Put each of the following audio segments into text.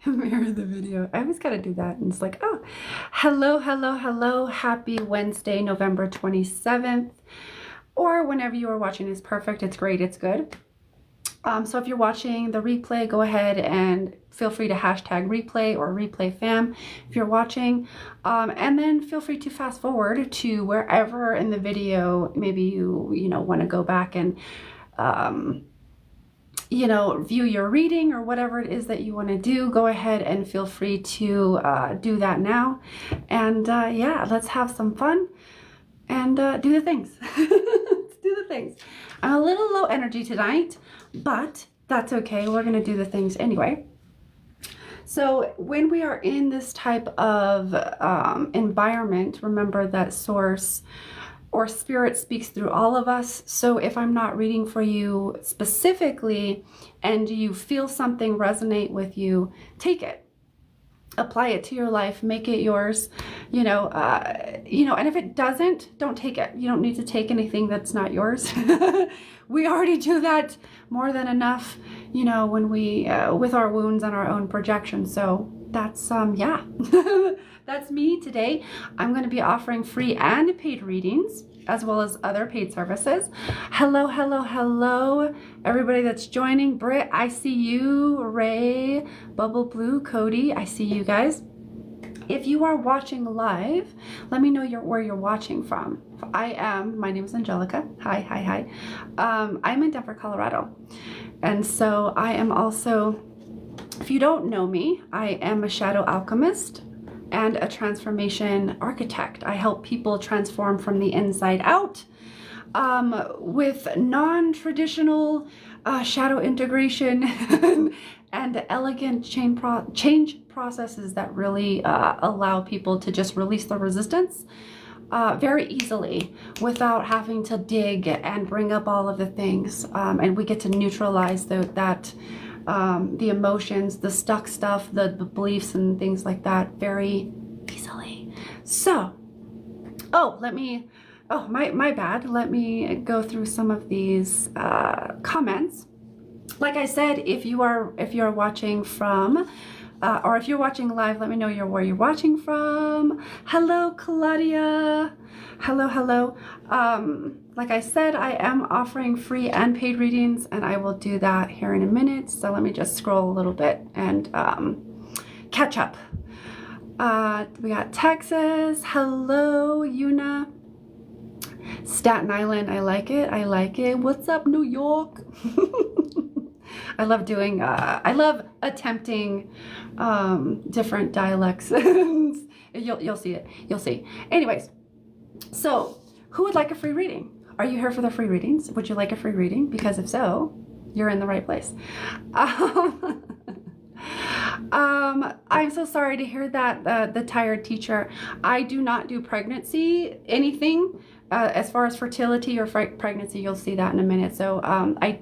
Mirror the video. I always gotta do that. And it's like, oh, hello, hello, hello. Happy Wednesday, November 27th. Or whenever you are watching is perfect. It's great. It's good. So if you're watching the replay, go ahead and feel free to hashtag replay or replay fam if you're watching. And then feel free to fast forward to wherever in the video maybe you want to go back and view your reading or whatever it is that you want to do. Go ahead and feel free to do that now. And yeah, let's have some fun and do the things. Let's do the things. I'm a little low energy tonight, but that's okay. We're going to do the things anyway. So when we are in this type of environment, remember that source or spirit speaks through all of us. So if I'm not reading for you specifically and you feel something resonate with you, take it. Apply it to your life, make it yours, and if it doesn't, don't take it. You don't need to take anything that's not yours. We already do that more than enough, when we, with our wounds and our own projection. So that's, yeah, that's me today. I'm going to be offering free and paid readings, as well as other paid services. Hello, hello, hello, everybody that's joining. Britt, I see you. Ray, Bubble Blue, Cody, I see you guys. If you are watching live, let me know where you're watching from. My name is Angelica. Hi, hi, hi. I'm in Denver, Colorado. And so I am also, if you don't know me, I am a shadow alchemist and a transformation architect. I help people transform from the inside out with non-traditional shadow integration and elegant change processes that really allow people to just release the resistance very easily without having to dig and bring up all of the things. And we get to neutralize the emotions, the stuck stuff, the beliefs and things like that very easily. So, my bad. Let me go through some of these comments. Like I said, if you're watching from, or if you're watching live, let me know where you're watching from. Hello, Claudia. Hello, hello. Like I said, I am offering free and paid readings, and I will do that here in a minute. So let me just scroll a little bit and catch up. We got Texas. Hello, Yuna. Staten Island. I like it. I like it. What's up, New York? I love doing, I love attempting different dialects. You'll see it. You'll see. Anyways, so who would like a free reading? Are you here for the free readings? Would you like a free reading? Because if so, you're in the right place. I'm so sorry to hear that, the tired teacher. I do not do pregnancy, anything. As far as fertility or pregnancy, you'll see that in a minute. So I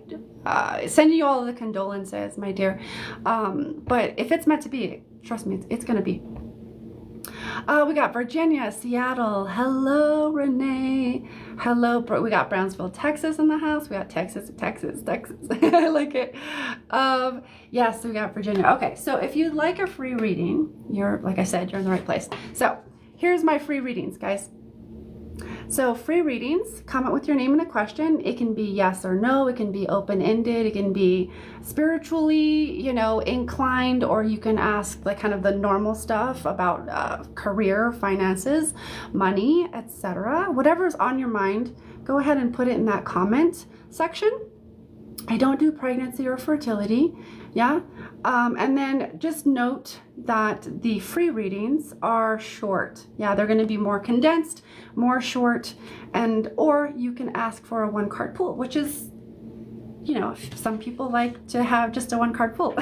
send you all the condolences, my dear. But if it's meant to be, trust me, it's going to be. We got Virginia, Seattle. Hello, Renee. Hello, we got Brownsville, Texas in the house. We got Texas. I like it. Yes, we got Virginia. Okay, so if you'd like a free reading, like I said, you're in the right place. So here's my free readings, guys. So free readings, comment with your name and a question. It can be yes or no. It can be open-ended. It can be spiritually, inclined, or you can ask like kind of the normal stuff about career, finances, money, etc. Whatever's on your mind, go ahead and put it in that comment section. I don't do pregnancy or fertility. Yeah. And then just note that the free readings are short. Yeah, they're going to be more condensed, more short, or you can ask for a 1-card pool, which is, some people like to have just a 1-card pool.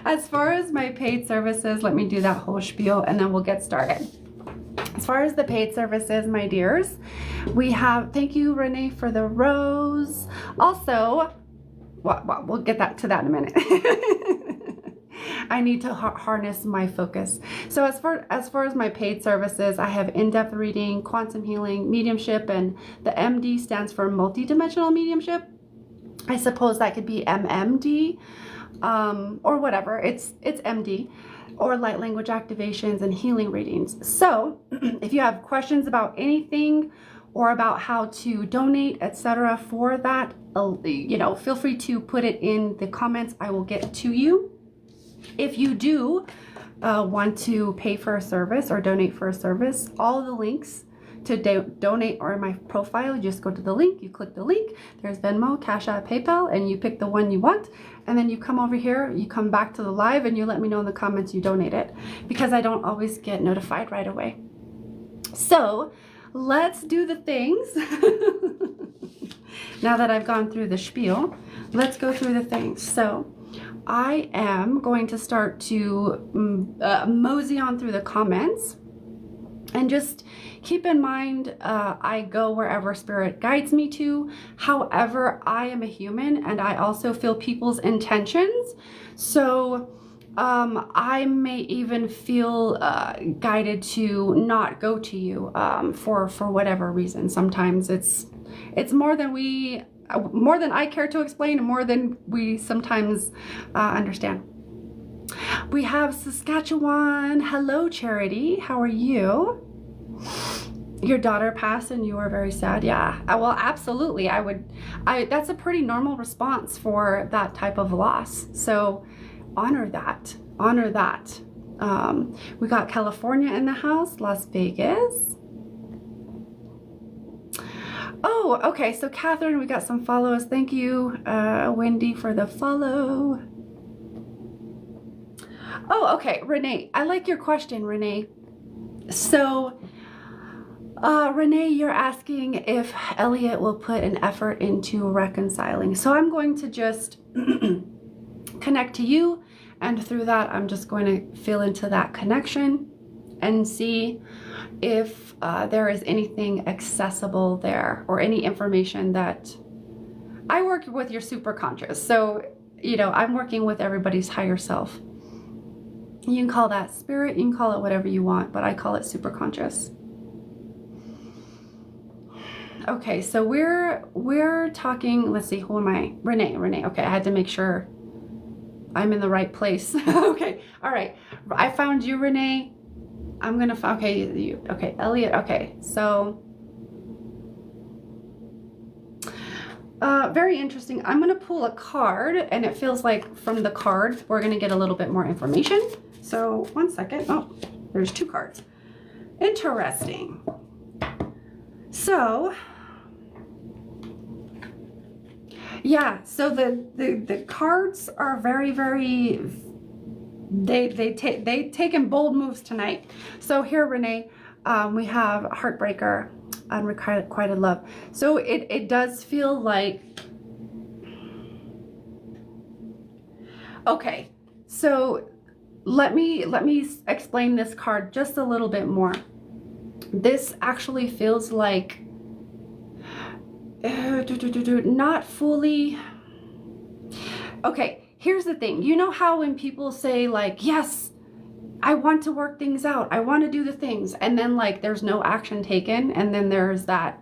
As far as my paid services, let me do that whole spiel and then we'll get started. As far as the paid services, my dears, we have, thank you, Renee, for the rose. Also, we'll get to that in a minute. I need to harness my focus. So as far as my paid services, I have in-depth reading, quantum healing, mediumship, and the MD stands for multidimensional mediumship. I suppose that could be MMD. or whatever. It's MD, or light language activations and healing readings. So if you have questions about anything or about how to donate, etc. for that, you know, feel free to put it in the comments. I will get to you. If you do want to pay for a service or donate for a service, all the links to donate are in my profile. You just go to the link, you click the link, there's Venmo, Cash App, PayPal, and you pick the one you want, and then you come over here, you come back to the live, and you let me know in the comments you donated, because I don't always get notified right away. So let's do the things. Now that I've gone through the spiel, let's go through the things. So I am going to start to mosey on through the comments, and just keep in mind, I go wherever spirit guides me to. However, I am a human, and I also feel people's intentions. So I may even feel guided to not go to you for whatever reason. Sometimes it's more than I care to explain, and more than we sometimes understand. We have Saskatchewan. Hello, Charity. How are you? Your daughter passed and you were very sad. Yeah, well, absolutely. That's a pretty normal response for that type of loss. So honor that. Honor that. We got California in the house, Las Vegas. Oh, okay. So Catherine, we got some follows. Thank you, Wendy, for the follow. Oh, okay. Renee, I like your question, Renee. So, Renee, you're asking if Elliot will put an effort into reconciling. So I'm going to just connect to you, and through that, I'm just going to feel into that connection and see if there is anything accessible there, or any information that I work with your superconscious. So, you know, I'm working with everybody's higher self. You can call that spirit, you can call it whatever you want, but I call it superconscious. Okay, so we're talking, let's see, who am I? Renee. Okay, I had to make sure I'm in the right place. Okay, all right. I found you, Renee. I'm gonna find, okay, you, okay, Elliot, okay. So, very interesting. I'm gonna pull a card, and it feels like from the card, we're gonna get a little bit more information. So, one second. Oh, there's two cards. Interesting. So, yeah, so the cards are very, very, they taken bold moves tonight. So here, Renee, we have Heartbreaker, Unrequited Love. So it does feel like, okay, so let me explain this card just a little bit more. This actually feels like not fully. Okay, here's the thing. You know how when people say like, yes, I want to work things out, I want to do the things, and then like there's no action taken, and then there's that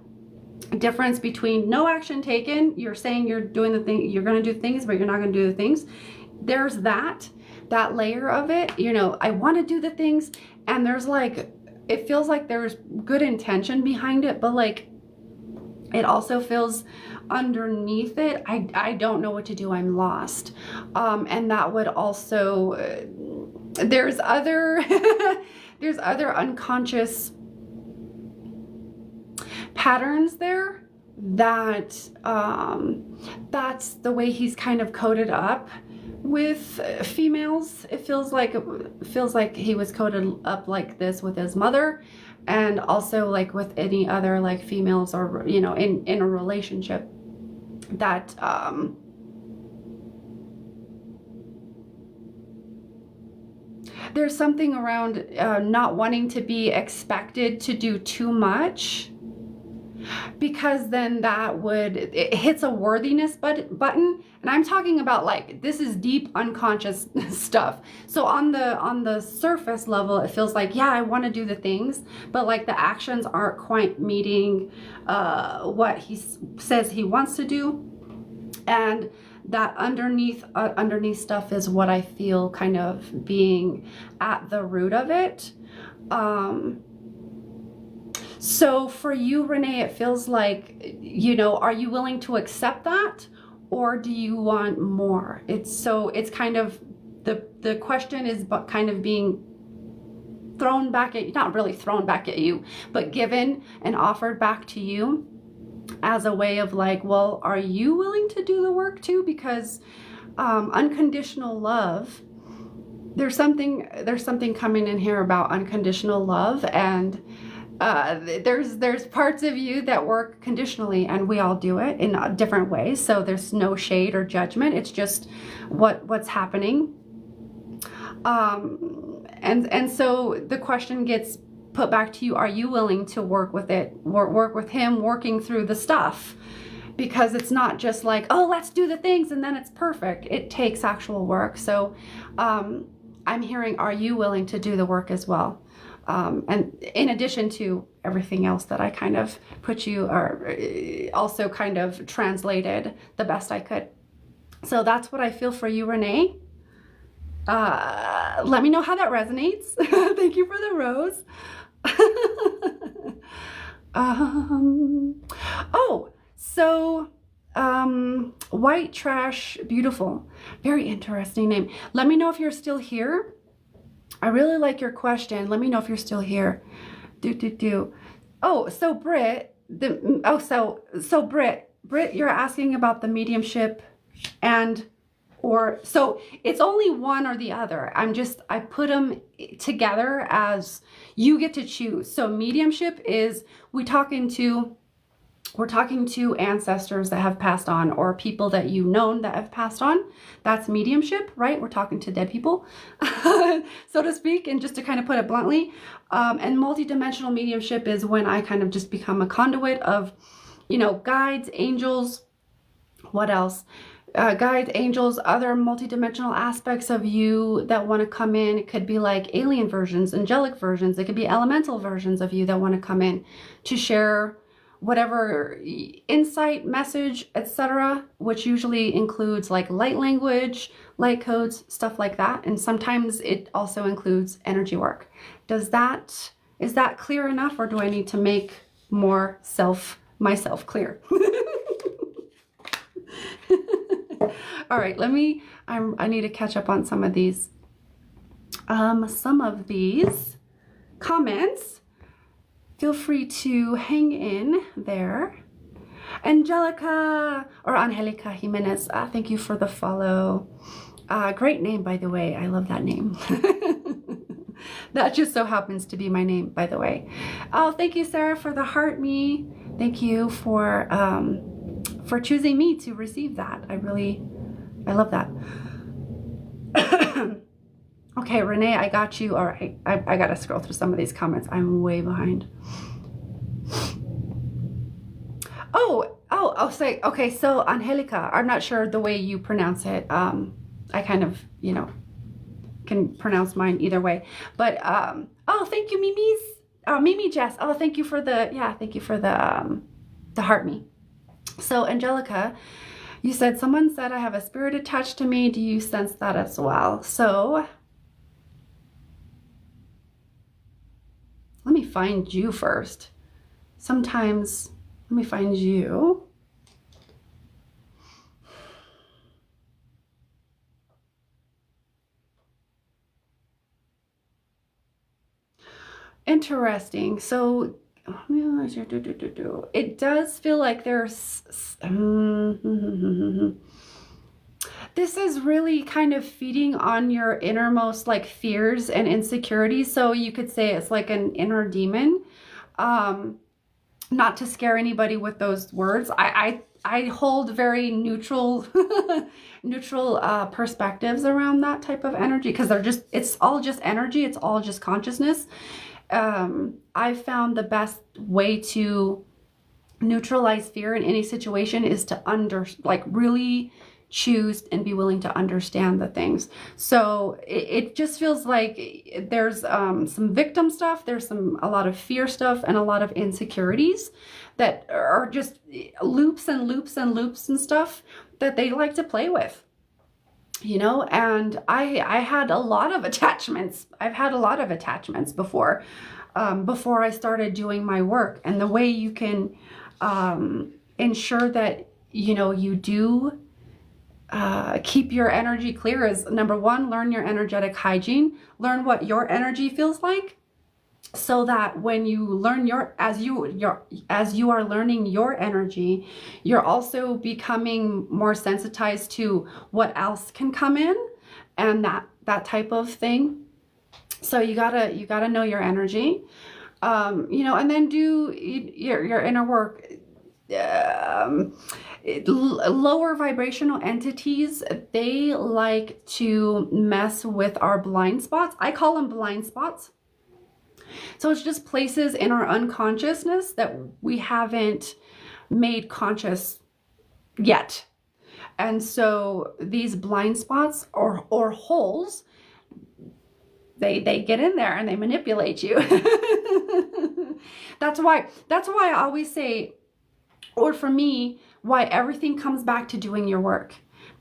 difference between no action taken, you're saying you're doing the thing, you're going to do things, but you're not going to do the things. There's that layer of it, you know, I want to do the things, and there's like, it feels like there's good intention behind it, but like it also feels underneath it, I don't know what to do, I'm lost. And that would also, there's other there's other unconscious patterns there that that's the way he's kind of coded up with females. It feels like he was coded up like this with his mother, and also like with any other like females, or you know, in a relationship that there's something around not wanting to be expected to do too much, because then that would, it hits a worthiness button. And I'm talking about like, this is deep unconscious stuff. So on the surface level, it feels like, yeah, I want to do the things, but like the actions aren't quite meeting what he says he wants to do. And that underneath stuff is what I feel kind of being at the root of it. So for you, Renee, it feels like, you know, are you willing to accept that, or do you want more? It's kind of, the question is but kind of being thrown back at you, not really thrown back at you, but given and offered back to you as a way of like, well, are you willing to do the work too? Because unconditional love, there's something coming in here about unconditional love, and there's parts of you that work conditionally, and we all do it in different ways. So there's no shade or judgment. It's just what's happening. And so the question gets put back to you: are you willing to work with it? Work with him, working through the stuff, because it's not just like, oh, let's do the things and then it's perfect. It takes actual work. So I'm hearing, are you willing to do the work as well? And in addition to everything else that I kind of put you, or also kind of translated the best I could. So that's what I feel for you, Renee. Let me know how that resonates. Thank you for the rose. White Trash Beautiful. Very interesting name. Let me know if you're still here. I really like your question. Let me know if you're still here. Oh, so Britt, Britt, you're asking about the mediumship so it's only one or the other. I put them together as you get to choose. So mediumship is, we're talking to ancestors that have passed on, or people that you've known that have passed on. That's mediumship, right? We're talking to dead people, so to speak, and just to kind of put it bluntly. And multidimensional mediumship is when I kind of just become a conduit of, you know, guides, angels, what else? Guides, angels, other multidimensional aspects of you that want to come in. It could be like alien versions, angelic versions. It could be elemental versions of you that want to come in to share whatever insight, message, etc., which usually includes like light language, light codes, stuff like that. And sometimes it also includes energy work. Is that clear enough, or do I need to make more myself clear? All right, I need to catch up on some of these comments. Feel free to hang in there. Angelica Jimenez, thank you for the follow. Great name, by the way. I love that name. That just so happens to be my name, by the way. Oh, thank you, Sarah, for the heart me. Thank you for choosing me to receive that. I love that. Okay, Renee, I got you. All right, I got to scroll through some of these comments. I'm way behind. Say, okay, so Angelica, I'm not sure the way you pronounce it. I kind of, you know, can pronounce mine either way. But, oh, thank you, Mimi Jess. Oh, thank you for the heart me. So, Angelica, you said, someone said I have a spirit attached to me. Do you sense that as well? So, let me find you first. Sometimes, let me find you. Interesting. So, it does feel like there's this is really kind of feeding on your innermost like fears and insecurities. So you could say it's like an inner demon. Not to scare anybody with those words. I hold very neutral perspectives around that type of energy, because it's all just energy. It's all just consciousness. I found the best way to neutralize fear in any situation is to really choose and be willing to understand the things. So it just feels like there's some victim stuff, there's a lot of fear stuff, and a lot of insecurities that are just loops and loops and loops and stuff that they like to play with, you know. And I had a lot of attachments. I've had a lot of attachments before I started doing my work. And the way you can ensure that, you know, you do keep your energy clear is, number one, learn your energetic hygiene. Learn what your energy feels like, so that when you learn as you are learning your energy, you're also becoming more sensitized to what else can come in, and that type of thing. So you gotta know your energy, you know, and then do your inner work. Lower vibrational entities, they like to mess with our blind spots. I call them blind spots. So it's just places in our unconsciousness that we haven't made conscious yet. And so these blind spots or holes, they get in there and they manipulate you. That's why I always say, or for me, why everything comes back to doing your work.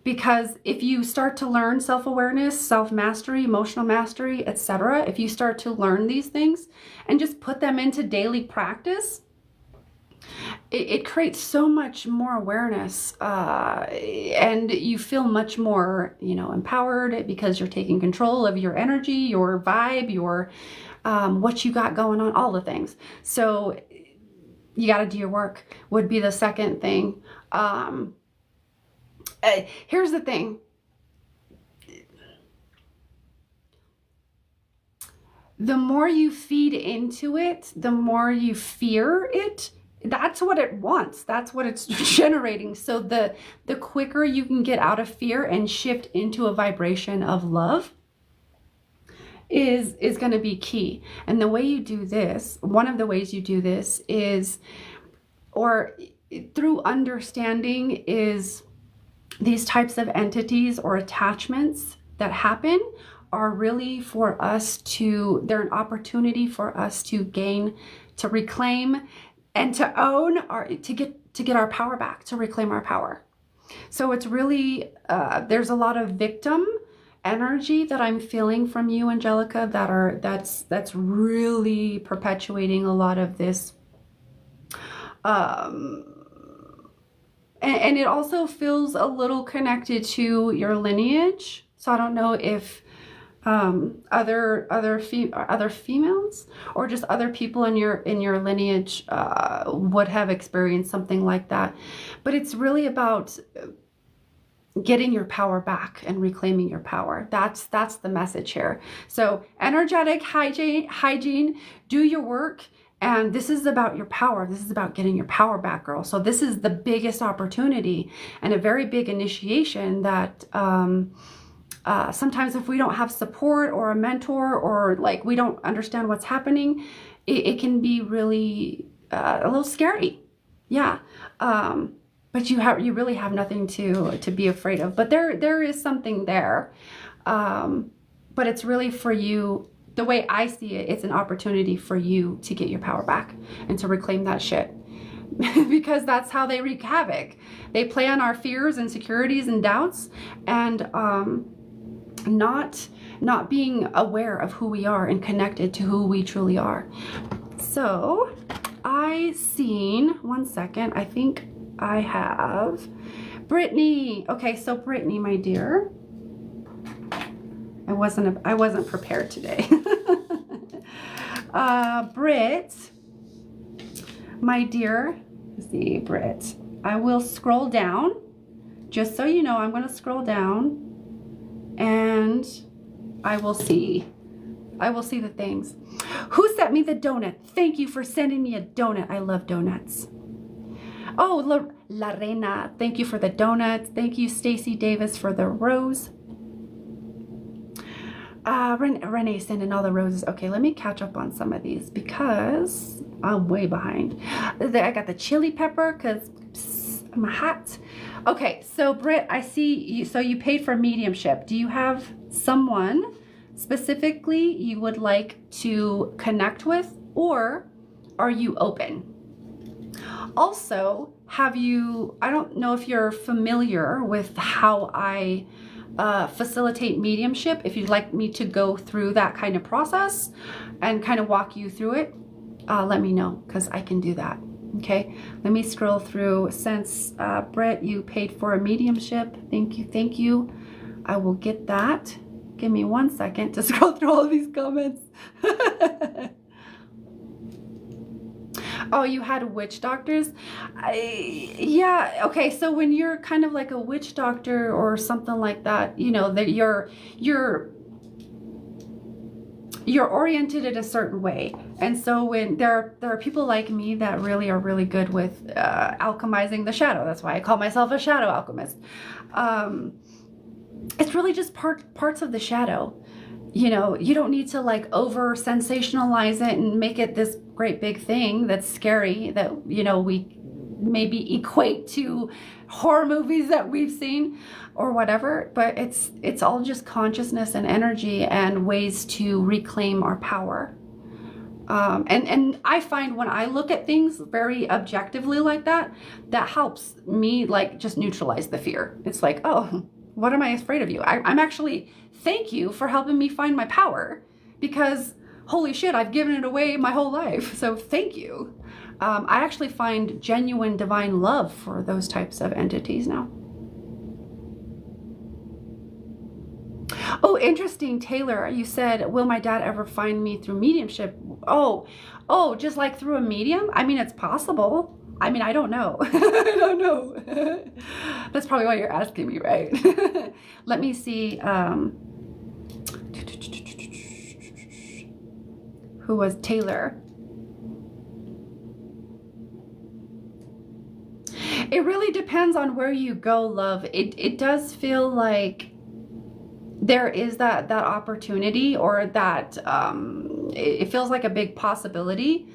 Because if you start to learn self-awareness, self-mastery, emotional mastery, etc., if you start to learn these things and just put them into daily practice, it creates so much more awareness, and you feel much more, you know, empowered, because you're taking control of your energy, your vibe, your what you got going on, all the things. So you got to do your work would be the second thing. Here's the thing. The more you feed into it, the more you fear it. That's what it wants. That's what it's generating. So the quicker you can get out of fear and shift into a vibration of love is going to be key. And the way you do this, one of the ways you do this is, or through understanding, is these types of entities or attachments that happen are really for us to, they're an opportunity for us to gain, to reclaim, and to own our, to get our power back, to reclaim our power. So it's really, there's a lot of victim energy that I'm feeling from you, Angelica, that's really perpetuating a lot of this. And it also feels a little connected to your lineage. So I don't know if other females or just other people in your lineage would have experienced something like that. But it's really about getting your power back and reclaiming your power. That's the message here. So energetic hygiene, do your work. And this is about your power. This is about getting your power back, girl. So this is the biggest opportunity and a very big initiation that sometimes if we don't have support or a mentor, or like we don't understand what's happening, it can be really a little scary. Yeah. But you really have nothing to be afraid of. But there is something there. But it's really for you. The way I see it, it's an opportunity for you to get your power back and to reclaim that shit. Because that's how they wreak havoc. They play on our fears, insecurities, and doubts, and not being aware of who we are and connected to who we truly are. So I seen, one second, I think I have Brittany. Okay, so Brittany, my dear, I wasn't prepared today. Britt, my dear, let's see, Britt, I will scroll down, just so you know. I'm going to scroll down and I will see the things. Who sent me the donut? Thank you for sending me a donut. I love donuts. Oh, La Reina, thank you for the donuts. Thank you, Stacy Davis, for the rose. Renee sending all the roses. Okay, let me catch up on some of these because I'm way behind. I got the chili pepper because I'm hot. Okay, so Britt, I see you. So you paid for mediumship. Do you have someone specifically you would like to connect with, or are you open? Also, I don't know if you're familiar with how I facilitate mediumship. If you'd like me to go through that kind of process and kind of walk you through it, let me know, because I can do that. Okay, let me scroll through. Since Britt, you paid for a mediumship. Thank you, thank you. I will get that. Give me 1 second to scroll through all of these comments. Oh, you had witch doctors? Yeah, okay, so when you're kind of like a witch doctor or something like that, you know, that you're oriented in a certain way. And so when there are people like me that really are really good with alchemizing the shadow. That's why I call myself a shadow alchemist. It's really just parts of the shadow. You know, you don't need to like over sensationalize it and make it this great big thing that's scary, that, you know, we maybe equate to horror movies that we've seen or whatever. But it's all just consciousness and energy and ways to reclaim our power. And I find when I look at things very objectively like that, that helps me like just neutralize the fear. It's like, oh, what am I afraid of you? I'm actually, thank you for helping me find my power, because holy shit, I've given it away my whole life. So thank you. I actually find genuine divine love for those types of entities now. Oh, interesting, Taylor. You said, will my dad ever find me through mediumship? Oh, just like through a medium? I mean, it's possible. I mean, I don't know. I don't know. That's probably why you're asking me, right? Let me see. Who was Taylor? It really depends on where you go, love. It does feel like there is that opportunity, or that it feels like a big possibility.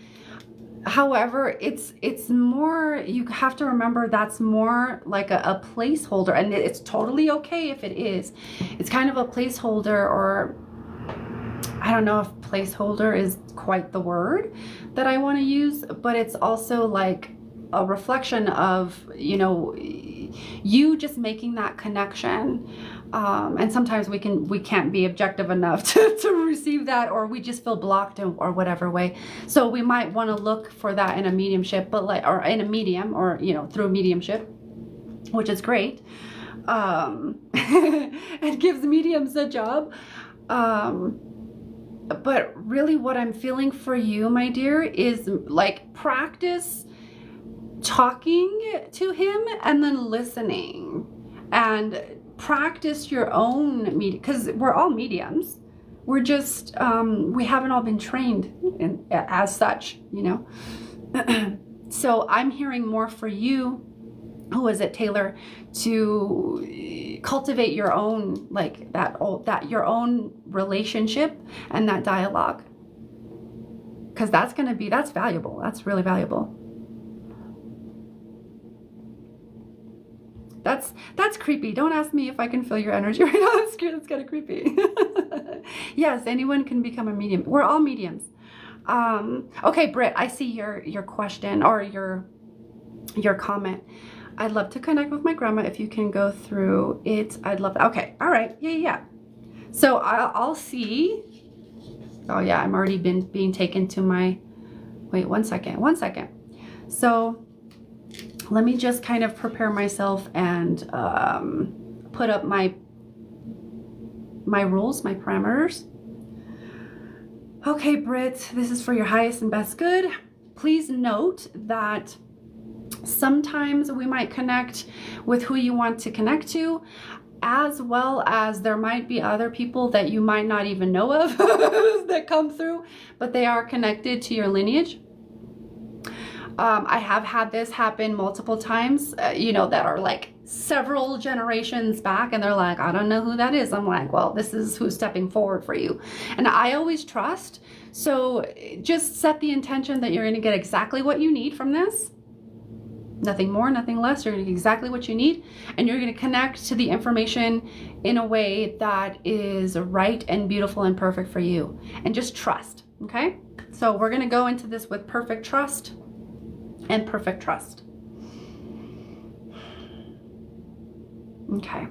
However, it's more, you have to remember that's more like a placeholder, and it's totally okay if it is. It's kind of a placeholder, or I don't know if placeholder is quite the word that I want to use, but it's also like a reflection of, you know, you just making that connection. And sometimes we can't be objective enough to receive that, or we just feel blocked or whatever way. So we might want to look for that in a mediumship, but like, or in a medium, or, you know, through mediumship, which is great. It gives mediums a job. But really what I'm feeling for you, my dear, is like practice talking to him and then listening, and practice your own medium, because we're all mediums. We're just we haven't all been trained as such, you know. So I'm hearing more for you, who is it, Taylor, to cultivate your own, like that your own relationship and that dialogue, because that's valuable. That's really valuable. That's creepy. Don't ask me if I can feel your energy right now. I'm scared. It's kind of creepy. Yes, anyone can become a medium. We're all mediums. Okay, Britt, I see your question, or your comment. I'd love to connect with my grandma. If you can go through it, I'd love that. Okay, all right, yeah. So I'll see. Oh yeah, I'm already being taken to my. Wait, one second. So let me just kind of prepare myself and put up my rules, my parameters. Okay, Britt, this is for your highest and best good. Please note that sometimes we might connect with who you want to connect to, as well as there might be other people that you might not even know of that come through, but they are connected to your lineage. I have had this happen multiple times, you know, that are like several generations back, and they're like, I don't know who that is. I'm like, well, this is who's stepping forward for you. And I always trust. So just set the intention that you're going to get exactly what you need from this. Nothing more, nothing less. You're going to get exactly what you need, and you're going to connect to the information in a way that is right and beautiful and perfect for you. And just trust, okay? So we're going to go into this with perfect trust. and perfect trust. Okay.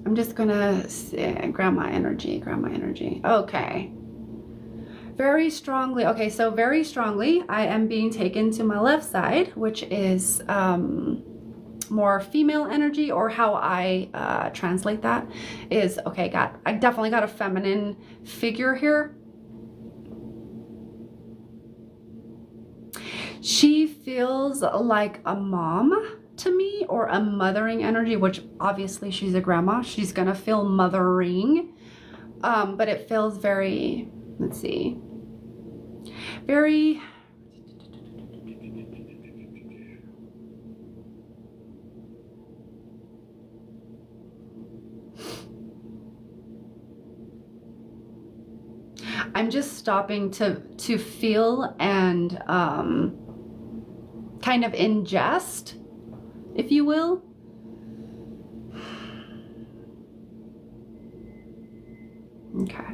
I'm just gonna grab my energy. Okay. Very strongly. Okay, so very strongly, I am being taken to my left side, which is more female energy, or how I translate that is, okay, I definitely got a feminine figure here. She feels like a mom to me, or a mothering energy, which obviously she's a grandma. She's gonna feel mothering, but it feels very, let's see, very, I'm just stopping to feel and kind of ingest, if you will. Okay.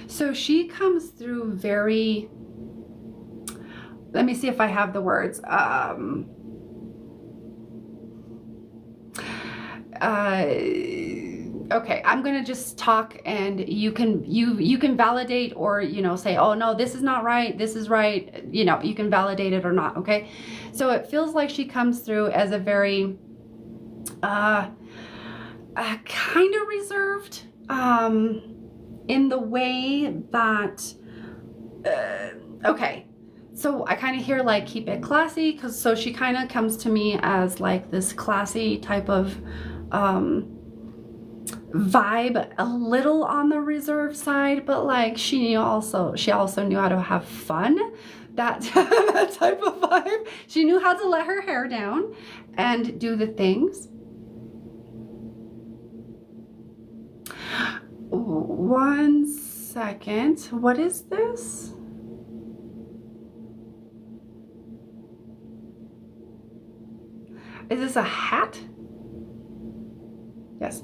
So she comes through very, let me see if I have the words. Okay, I'm gonna just talk, and you can validate, or say, oh no, this is not right, this is right. You can validate it or not. Okay, so it feels like she comes through as a very kind of reserved, in the way that okay, so I kind of hear like keep it classy, so she kind of comes to me as like this classy type of vibe, a little on the reserved side, but like she also knew how to have fun, that that type of vibe. She knew how to let her hair down and do the things. One second, what is this? Is this a hat? Yes.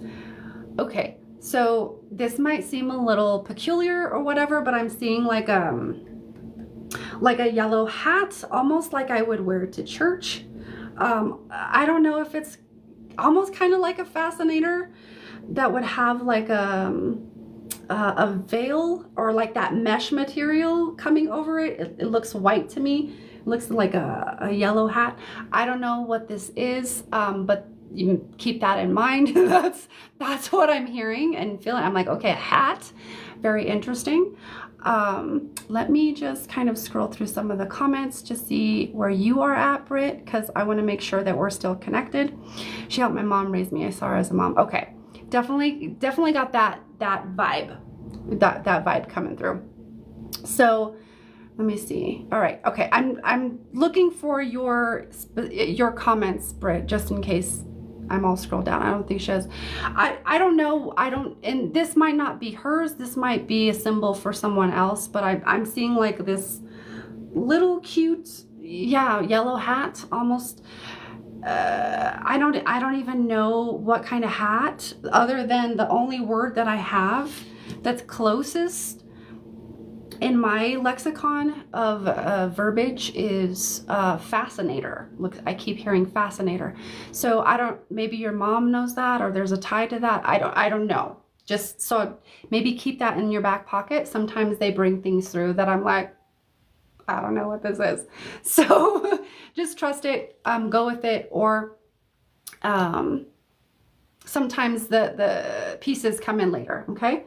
Okay, so this might seem a little peculiar or whatever, but I'm seeing like a yellow hat, almost like I would wear to church. I don't know if it's almost kind of like a fascinator that would have like a veil, or like that mesh material coming over it. It looks white to me. It looks like a yellow hat. I don't know what this is, but you can keep that in mind. That's what I'm hearing and feeling. I'm like, okay, a hat, very interesting. Let me just kind of scroll through some of the comments to see where you are at, Britt, because I want to make sure that we're still connected. She helped my mom raise me. I saw her as a mom. Okay, definitely got that vibe, that vibe coming through. So let me see. All right. Okay. I'm looking for your comments, Britt, just in case I'm all scrolled down. I don't think she has. I don't know. And this might not be hers. This might be a symbol for someone else, but I'm seeing like this little cute, yeah, yellow hat almost. I don't even know what kind of hat, other than the only word that I have that's closest in my lexicon of verbiage is fascinator. Look, I keep hearing fascinator. So maybe your mom knows that, or there's a tie to that. I don't know. Just so maybe keep that in your back pocket. Sometimes they bring things through that I'm like, I don't know what this is. So just trust it, go with it, or sometimes the pieces come in later, okay?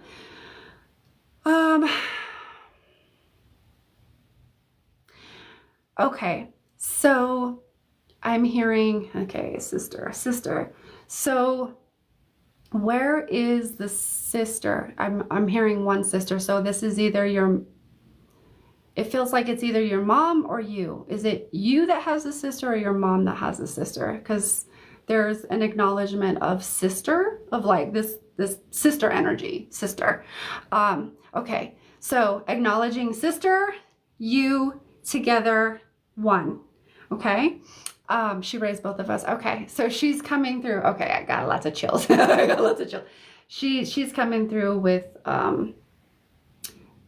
Okay, so I'm hearing, okay, sister. So where is the sister? I'm hearing one sister. So this is either it feels like it's either your mom or you. Is it you that has a sister, or your mom that has a sister? Because there's an acknowledgement of sister, of like this sister energy, sister. Okay, so acknowledging sister, you, together, one. Okay, she raised both of us. Okay, so she's coming through. Okay, I got lots of chills. I got lots of chills. She's coming through with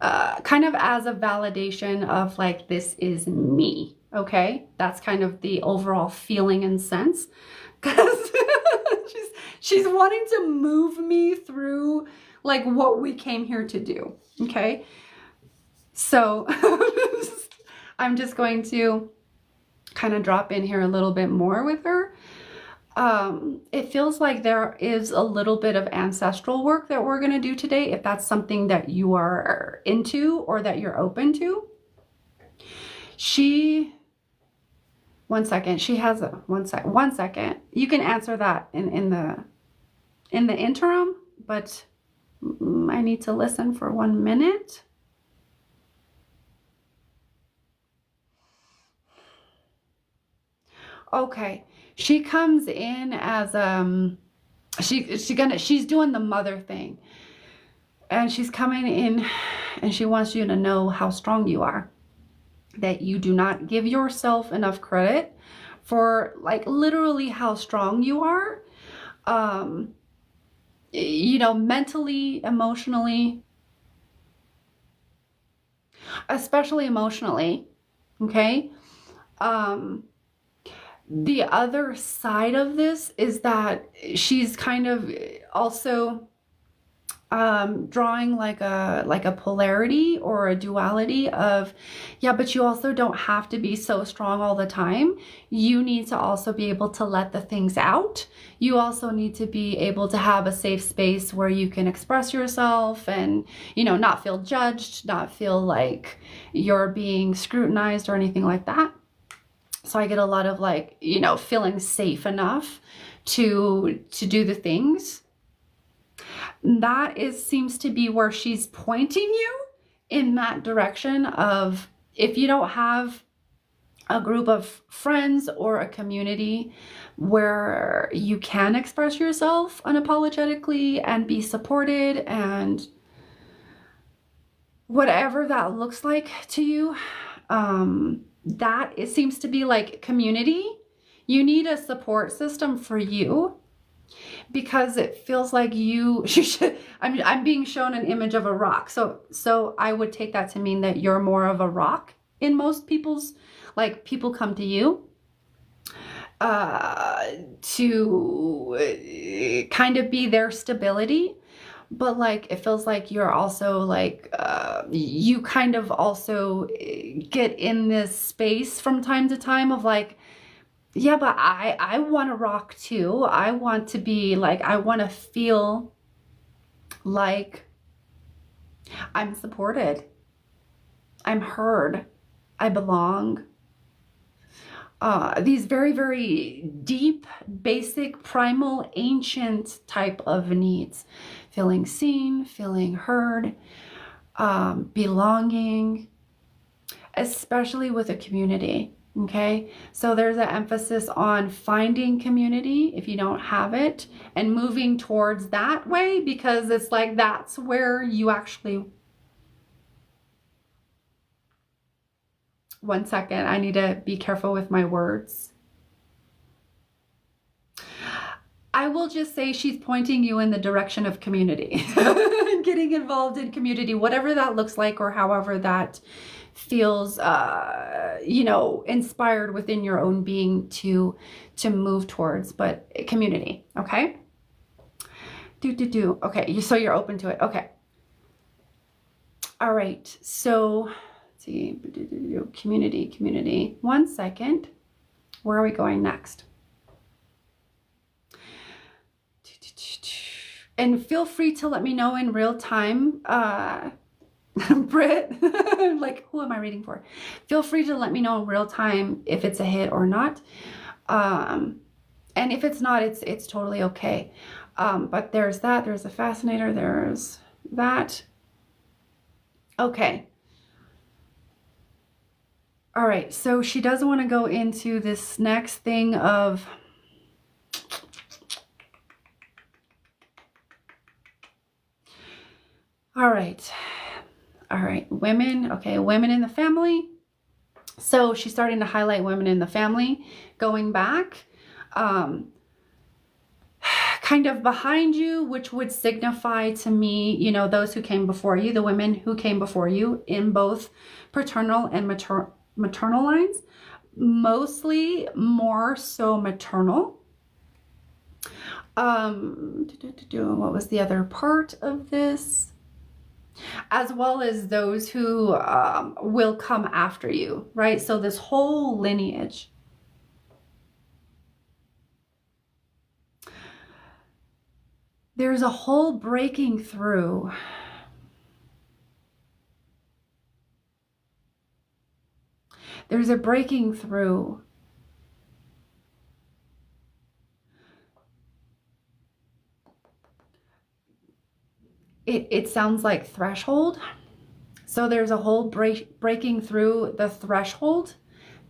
kind of as a validation of like, this is me. Okay, that's kind of the overall feeling and sense, because she's wanting to move me through like what we came here to do. Okay, so I'm just going to kind of drop in here a little bit more with her. It feels like there is a little bit of ancestral work that we're going to do today, if that's something that you are into or that you're open to. One second. She has a one second. You can answer that in the interim, but I need to listen for 1 minute. Okay. She comes in as she's doing the mother thing. And she's coming in and she wants you to know how strong you are. That you do not give yourself enough credit for like literally how strong you are. You know, mentally, emotionally, especially emotionally. Okay. The other side of this is that she's kind of also drawing like a polarity or a duality of, yeah, but you also don't have to be so strong all the time. You need to also be able to let the things out. You also need to be able to have a safe space where you can express yourself and, you know, not feel judged, not feel like you're being scrutinized or anything like that. So I get a lot of like, you know, feeling safe enough to do the things. That seems to be where she's pointing you, in that direction of, if you don't have a group of friends or a community where you can express yourself unapologetically and be supported, and whatever that looks like to you, that it seems to be like community. You need a support system for you, because it feels like you should, I'm being shown an image of a rock. So I would take that to mean that you're more of a rock in most people's, like, people come to you to kind of be their stability. But like, it feels like you're also like, you kind of also get in this space from time to time of like, yeah, but I want to rock too. I want to be like, I want to feel like I'm supported. I'm heard. I belong. These very, very deep, basic, primal, ancient type of needs. Feeling seen, feeling heard, belonging, especially with a community. Okay, so there's an emphasis on finding community if you don't have it, and moving towards that way, because it's like that's where you actually... One second, I need to be careful with my words. I will just say she's pointing you in the direction of community. Getting involved in community, whatever that looks like, or however that feels, you know, inspired within your own being to move towards, but community. Okay. Okay. So you're open to it. Okay. All right. So let's see, community. 1 second. Where are we going next? And feel free to let me know in real time, Britt, like, who am I reading for? Feel free to let me know in real time if it's a hit or not. And if it's not, it's totally okay. But there's that, there's a fascinator, there's that. Okay. All right, so she does want to go into this next thing of... All right, women. Okay, women in the family. So she's starting to highlight women in the family, going back, kind kind of behind you, which would signify to me, you know, those who came before you, the women who came before you in both paternal and maternal lines, mostly more so maternal. What was the other part of this? As well as those who will come after you, right? So this whole lineage. There's a whole breaking through. There's a breaking through. It sounds like threshold. So there's a whole breaking through the threshold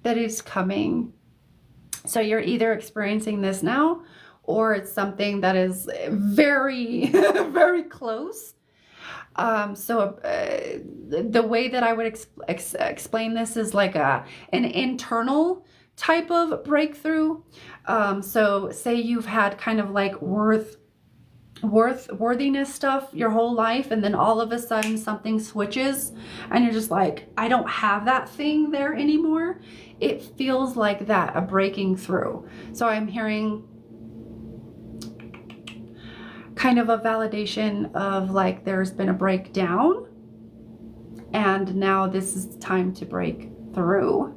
that is coming. So you're either experiencing this now, or it's something that is very, very close. The way that I would explain this is like an internal type of breakthrough. So say you've had kind of like worthiness stuff your whole life, and then all of a sudden something switches and you're just like, I don't have that thing there anymore. It feels like that, a breaking through. So I'm hearing kind of a validation of like there's been a breakdown and now this is time to break through.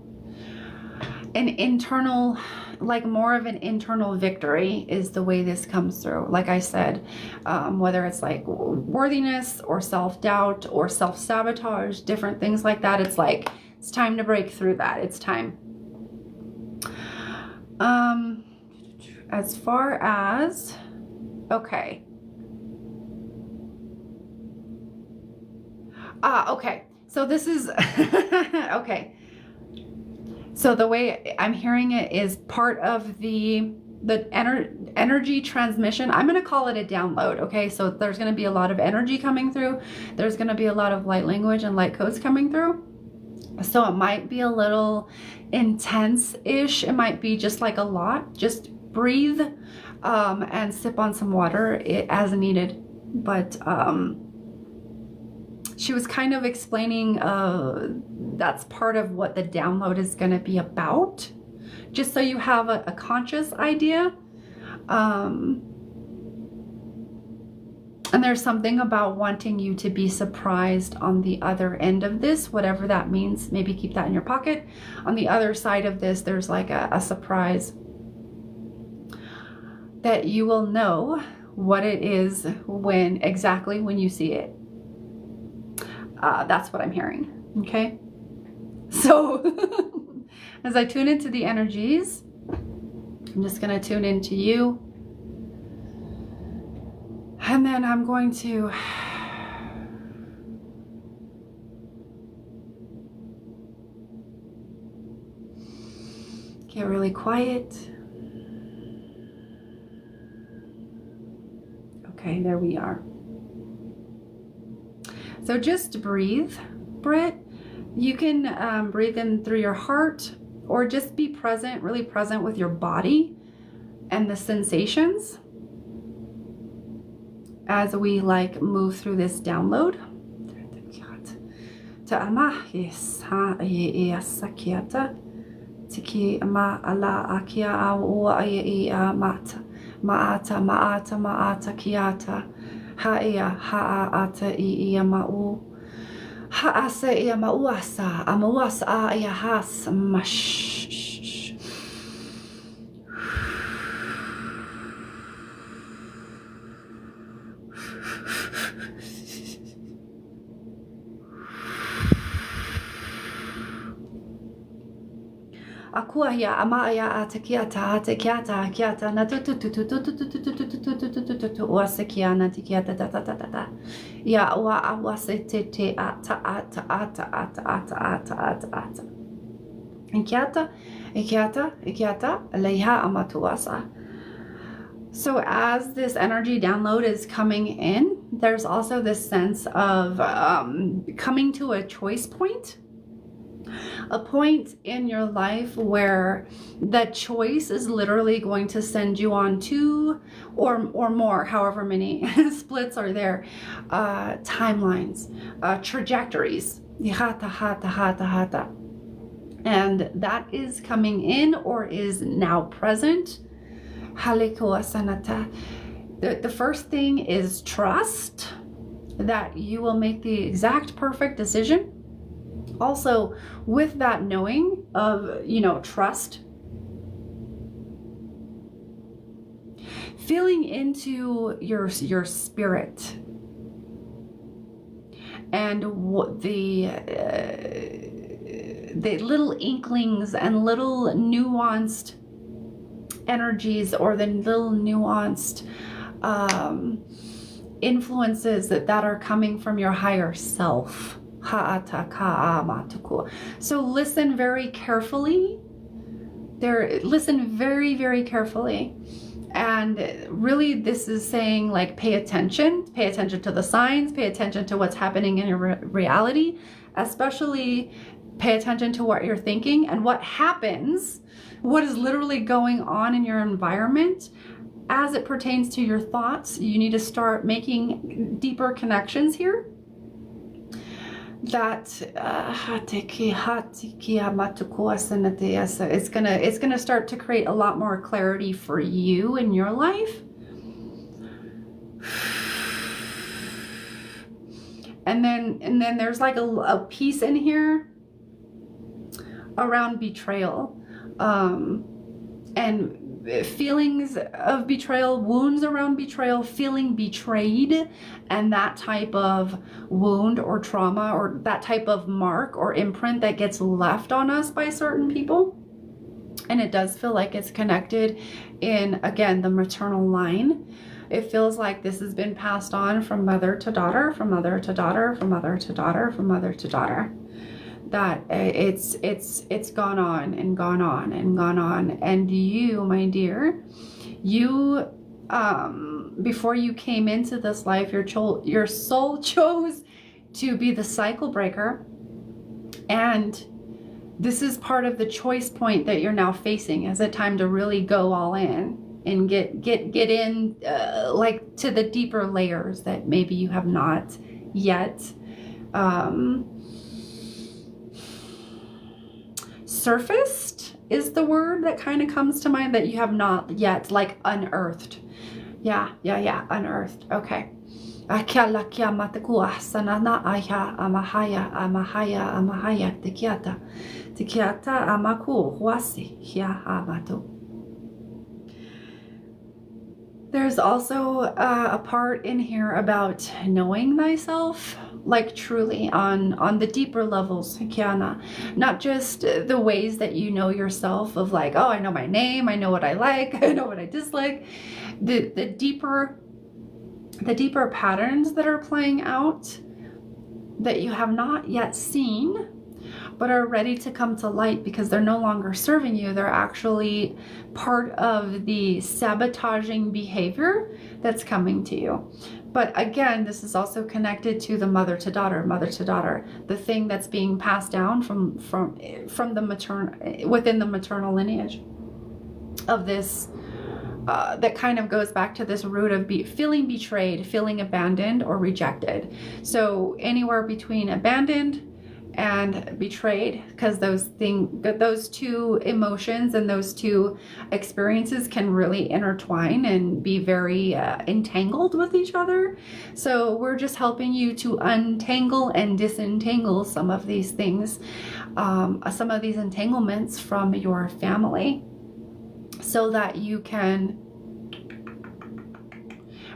An internal, like more of an internal victory is the way this comes through. Like I said, whether it's like worthiness or self-doubt or self-sabotage, different things like that, it's like it's time to break through that. It's time. As far as, okay. Okay. So this is, okay. So the way I'm hearing it is part of the energy transmission. I'm going to call it a download. Okay. So there's going to be a lot of energy coming through. There's going to be a lot of light language and light codes coming through. So it might be a little intense-ish. It might be just like a lot. Just breathe and sip on some water as needed. But she was kind of explaining that's part of what the download is going to be about, just so you have a conscious idea. And there's something about wanting you to be surprised on the other end of this, whatever that means. Maybe keep that in your pocket. On the other side of this, there's like a surprise that you will know what it is exactly when you see it. That's what I'm hearing. Okay. So as I tune into the energies, I'm just going to tune into you. And then I'm going to get really quiet. Okay, there we are. So just breathe, Britt. You can breathe in through your heart, or just be present, really present with your body and the sensations as we like move through this download. Haia ha'ata I ma'u ha'asa I ma'uasa amauasa I has mash. Akuaya amaya atakiata atakiata kiata na wasekiana tikiata ta ya wa awasete ata ikiata leha amatuasa. So as this energy download is coming in, there's also this sense of coming to a choice point. A point in your life where that choice is literally going to send you on two or more, however many splits are there, timelines, trajectories. And that is coming in or is now present. The first thing is trust that you will make the exact perfect decision. Also, with that knowing of, trust, feeling into your spirit and what the little inklings and little nuanced energies, or the little nuanced influences that are coming from your higher self. So listen very carefully. Listen very, very carefully. And really, this is saying, like, pay attention to the signs, pay attention to what's happening in your reality, especially pay attention to what you're thinking and what happens, what is literally going on in your environment as it pertains to your thoughts. You need to start making deeper connections here. That it's gonna start to create a lot more clarity for you in your life. And then there's like a piece in here around betrayal, and feelings of betrayal, wounds around betrayal, feeling betrayed, and that type of wound or trauma, or that type of mark or imprint that gets left on us by certain people. And it does feel like it's connected in, again, the maternal line. It feels like this has been passed on from mother to daughter, from mother to daughter, from mother to daughter, from mother to daughter. That it's gone on and gone on and gone on. And you, my dear, you, before you came into this life, your soul chose to be the cycle breaker. And this is part of the choice point that you're now facing as a time to really go all in and get in, like, to the deeper layers that maybe you have not yet surfaced is the word that kind of comes to mind, that you have not yet, like, unearthed. Yeah, unearthed. Okay. There's also a part in here about knowing thyself, like truly on the deeper levels, Kiana. Not just the ways that you know yourself, of like, oh, I know my name, I know what I like, I know what I dislike. The deeper patterns that are playing out that you have not yet seen, but are ready to come to light because they're no longer serving you. They're actually part of the sabotaging behavior that's coming to you. But again, this is also connected to the mother to daughter, the thing that's being passed down from the within the maternal lineage of this. That kind of goes back to this root of feeling betrayed, feeling abandoned or rejected. So anywhere between abandoned and betrayed, because those two emotions and those two experiences can really intertwine and be very entangled with each other. So we're just helping you to untangle and disentangle some of these things, some of these entanglements from your family, so that you can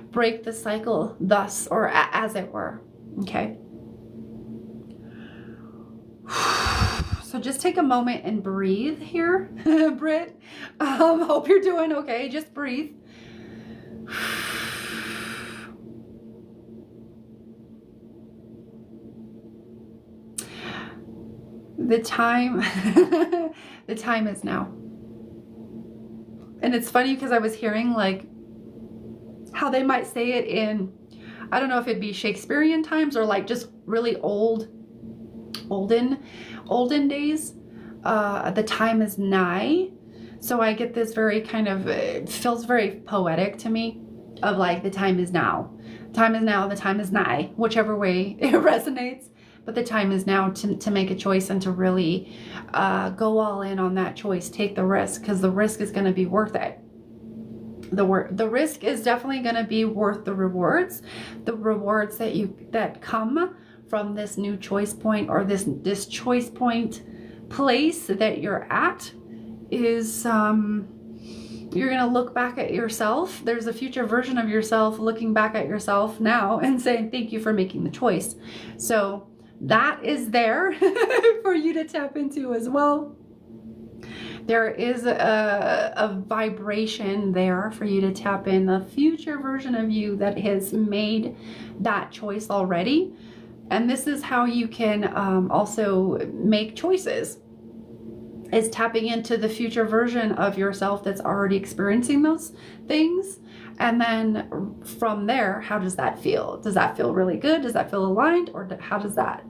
break the cycle thus, or as it were. Okay. So just take a moment and breathe here, Britt. Hope you're doing okay. Just breathe. The time is now. And it's funny because I was hearing, like, how they might say it in, I don't know if it'd be Shakespearean times or like just really old olden days. The time is nigh. So I get this very kind of, it feels very poetic to me, of like, the time is now. Time is now, the time is nigh, whichever way it resonates. But the time is now to make a choice and to really go all in on that choice. Take the risk, because the risk is going to be worth it. The risk is definitely going to be worth the rewards. The rewards that come from this new choice point, or this choice point place that you're at, is you're going to look back at yourself. There's a future version of yourself looking back at yourself now and saying thank you for making the choice. So that is there for you to tap into as well. There is a vibration there for you to tap in, the future version of you that has made that choice already. And this is how you can also make choices, is tapping into the future version of yourself that's already experiencing those things. And then from there, how does that feel? Does that feel really good? Does that feel aligned? Or how does that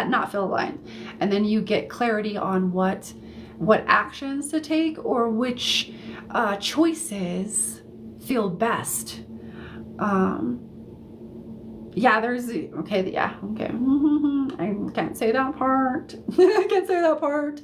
not feel aligned? And then you get clarity on what actions to take, or which choices feel best. Yeah, there's, okay, yeah, okay. I can't say that part. I can't say that part.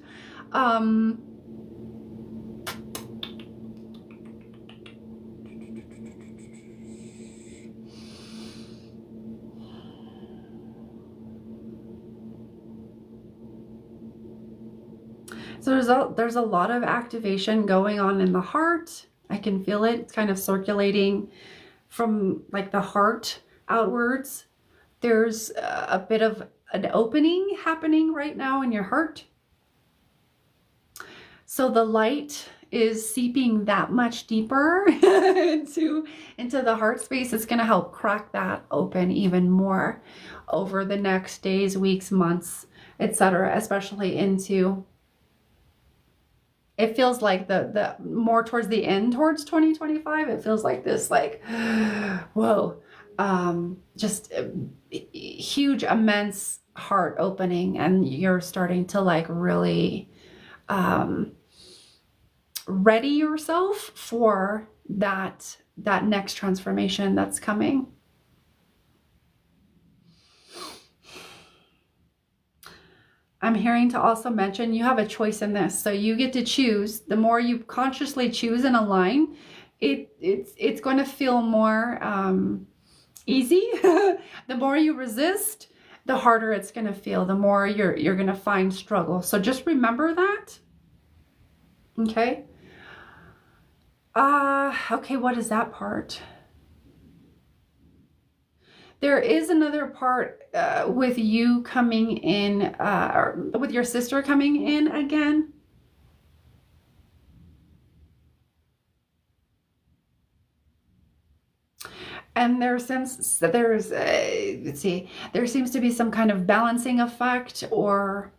So there's a lot of activation going on in the heart. I can feel it. It's kind of circulating from like the heart outwards. There's a bit of an opening happening right now in your heart. So the light is seeping that much deeper into the heart space. It's going to help crack that open even more over the next days, weeks, months, etc., especially into, it feels like the more towards the end, towards 2025, it feels like this, like, whoa, just huge, immense heart opening, and you're starting to like really ready yourself for that next transformation that's coming. I'm hearing to also mention you have a choice in this. So you get to choose. The more you consciously choose and align, it's going to feel more easy. The more you resist, the harder it's going to feel. The more you're going to find struggle. So just remember that. Okay. Okay, what is that part? There is another part with you coming in, or with your sister coming in again. And there seems to be some kind of balancing effect, or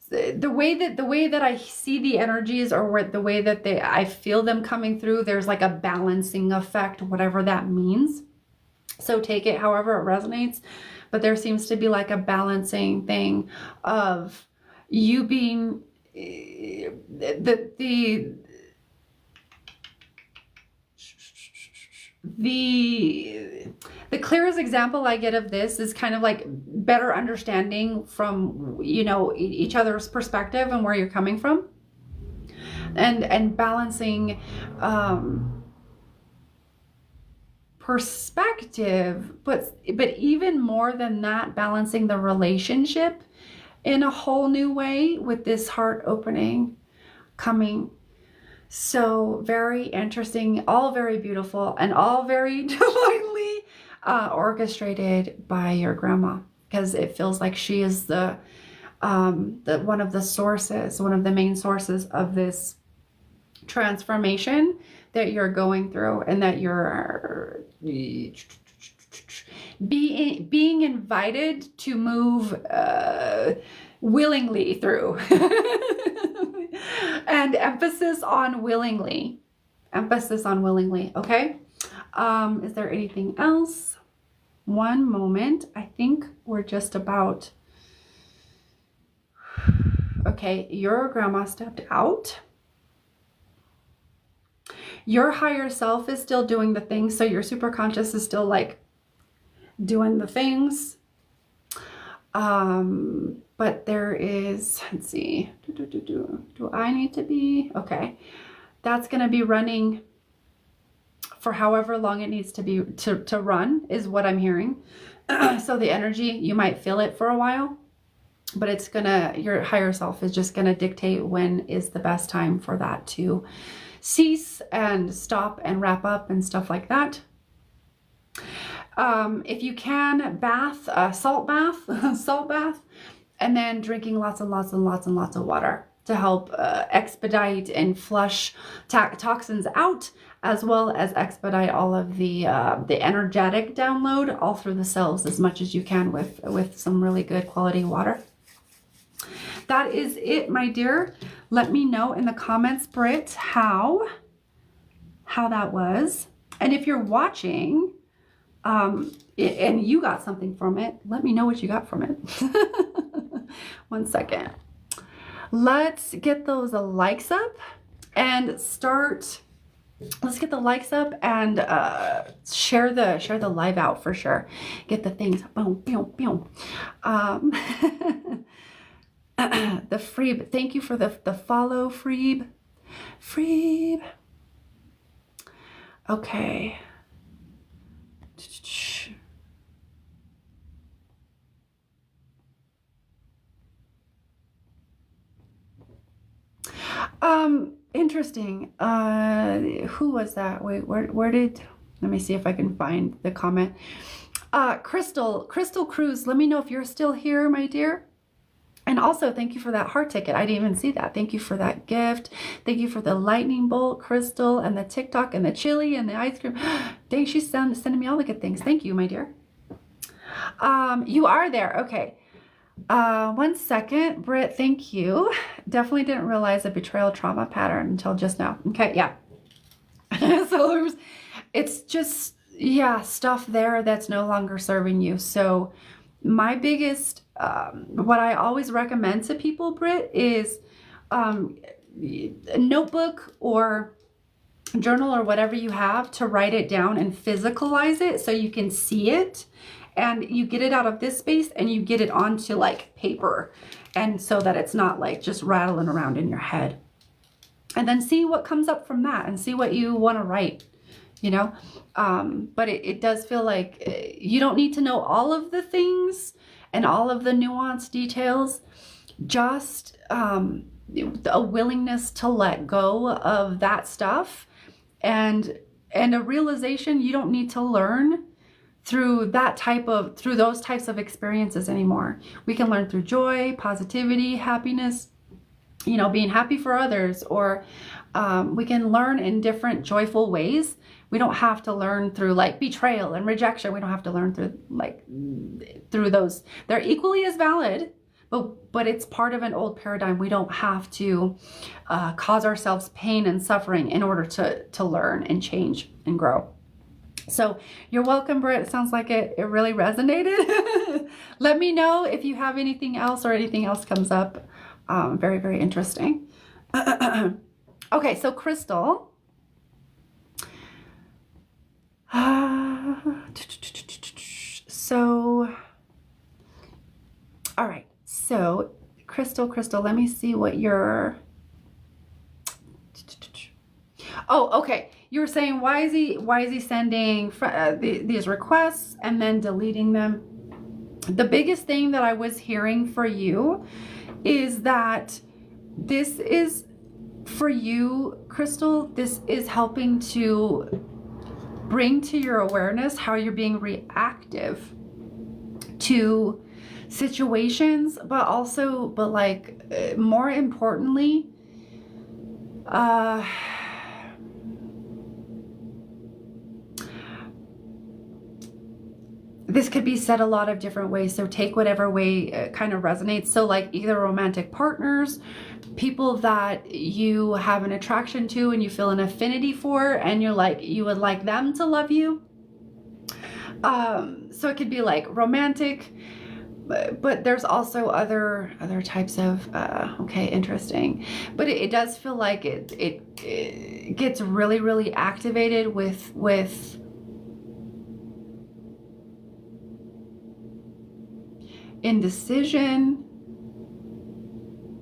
the way that I see the energies, or the way that I feel them coming through, there's like a balancing effect, whatever that means. So take it however it resonates, but there seems to be like a balancing thing of you being the clearest example I get of this is kind of like better understanding from, you know, each other's perspective and where you're coming from, and balancing perspective, but even more than that, balancing the relationship in a whole new way with this heart opening coming. So very interesting, all very beautiful, and all very divinely orchestrated by your grandma, because it feels like she is the one of the sources, one of the main sources of this transformation that you're going through, and that you're being invited to move willingly through. And emphasis on willingly. Emphasis on willingly. Okay. Is there anything else? One moment. I think we're just about okay, your grandma stepped out. Your higher self is still doing the things. So your superconscious is still like doing the things. But there is, let's see, do I need to be, okay. That's going to be running for however long it needs to be to run is what I'm hearing. So the energy, you might feel it for a while, but it's gonna, your higher self is just gonna dictate when is the best time for that to cease and stop and wrap up and stuff like that. If you can, salt bath, and then drinking lots and lots and lots and lots of water to help expedite and flush toxins out, as well as expedite all of the energetic download all through the cells as much as you can with some really good quality water. That is it, my dear. Let me know in the comments, Britt, how that was. And if you're watching and you got something from it, let me know what you got from it. 1 second. Let's get those likes up and start. Let's get the likes up and share the live out for sure. Get the things. Boom, boom, boom. The Freeb. Thank you for the follow, Freeb. Freeb. Okay. Interesting. Who was that? Wait, where did, let me see if I can find the comment. Crystal Cruz, let me know if you're still here, my dear. And also, thank you for that heart ticket. I didn't even see that. Thank you for that gift. Thank you for the lightning bolt, Crystal, and the TikTok, and the chili, and the ice cream. Dang, she's sending me all the good things. Thank you, my dear. You are there. Okay. 1 second. Britt, thank you. Definitely didn't realize a betrayal trauma pattern until just now. Okay, yeah. So it's just, yeah, stuff there that's no longer serving you. So my biggest, what I always recommend to people, Britt, is a notebook or journal or whatever you have to write it down and physicalize it so you can see it. And you get it out of this space and you get it onto like paper, and so that it's not like just rattling around in your head. And then see what comes up from that and see what you want to write, you know. But it does feel like you don't need to know all of the things and all of the nuanced details, just a willingness to let go of that stuff, and a realization you don't need to learn through those types of experiences anymore. We can learn through joy, positivity, happiness, you know, being happy for others, or we can learn in different joyful ways. We don't have to learn through like betrayal and rejection. We don't have to learn through those. They're equally as valid, but it's part of an old paradigm. We don't have to cause ourselves pain and suffering in order to learn and change and grow. So you're welcome, Britt. It sounds like it really resonated. Let me know if you have anything else or anything else comes up. Very, very interesting. Okay, so Crystal. So, all right. So Crystal, let me see what your... Oh, okay. You were saying, why is he sending these requests and then deleting them? The biggest thing that I was hearing for you is that this is, for you, Crystal, this is helping to bring to your awareness how you're being reactive to situations, but like more importantly, this could be said a lot of different ways, so take whatever way kind of resonates. So like either romantic partners, people that you have an attraction to and you feel an affinity for, and you're like, you would like them to love you. So it could be like romantic, but there's also other types of okay, interesting. But it does feel like it gets really, really activated with indecision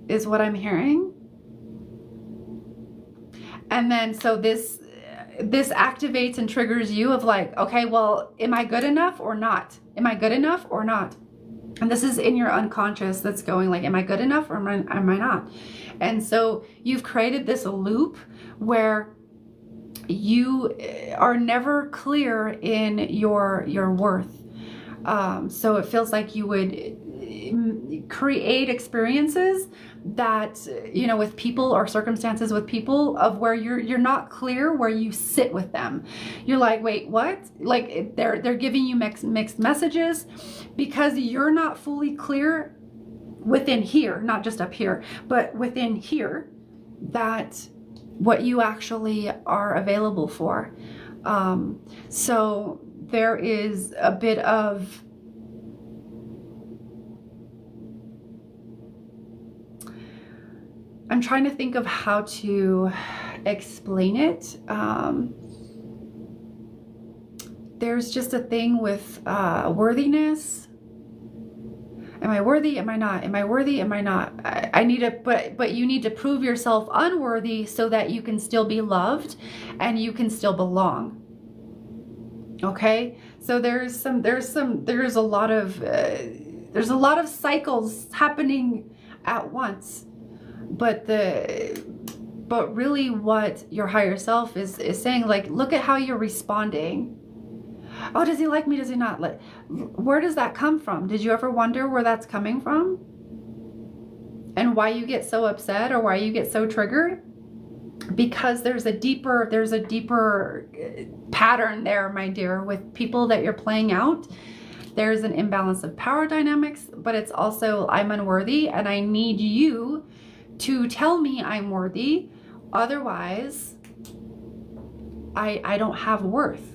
is what I'm hearing. And then so this activates and triggers you of like, okay, well, am I good enough or not? Am I good enough or not? And this is in your unconscious that's going like, am I good enough or am I not? And so you've created this loop where you are never clear in your worth. So it feels like you would create experiences that, you know, with people or circumstances with people of where you're not clear where you sit with them. You're like, wait, what? Like they're giving you mixed messages because you're not fully clear within here, not just up here, but within here, that what you actually are available for. So there is a bit of I'm trying to think of how to explain it. There's just a thing with worthiness. Am I worthy? Am I not? Am I worthy? Am I not? I need to, but you need to prove yourself unworthy so that you can still be loved and you can still belong. Okay? So there's a lot of cycles happening at once. But really what your higher self is saying, like, look at how you're responding. Oh, does he like me? Does he not? Like, where does that come from? Did you ever wonder where that's coming from? And why you get so upset or why you get so triggered? Because there's a deeper pattern there, my dear, with people that you're playing out. There's an imbalance of power dynamics, but it's also I'm unworthy and I need you to tell me I'm worthy. Otherwise, I don't have worth.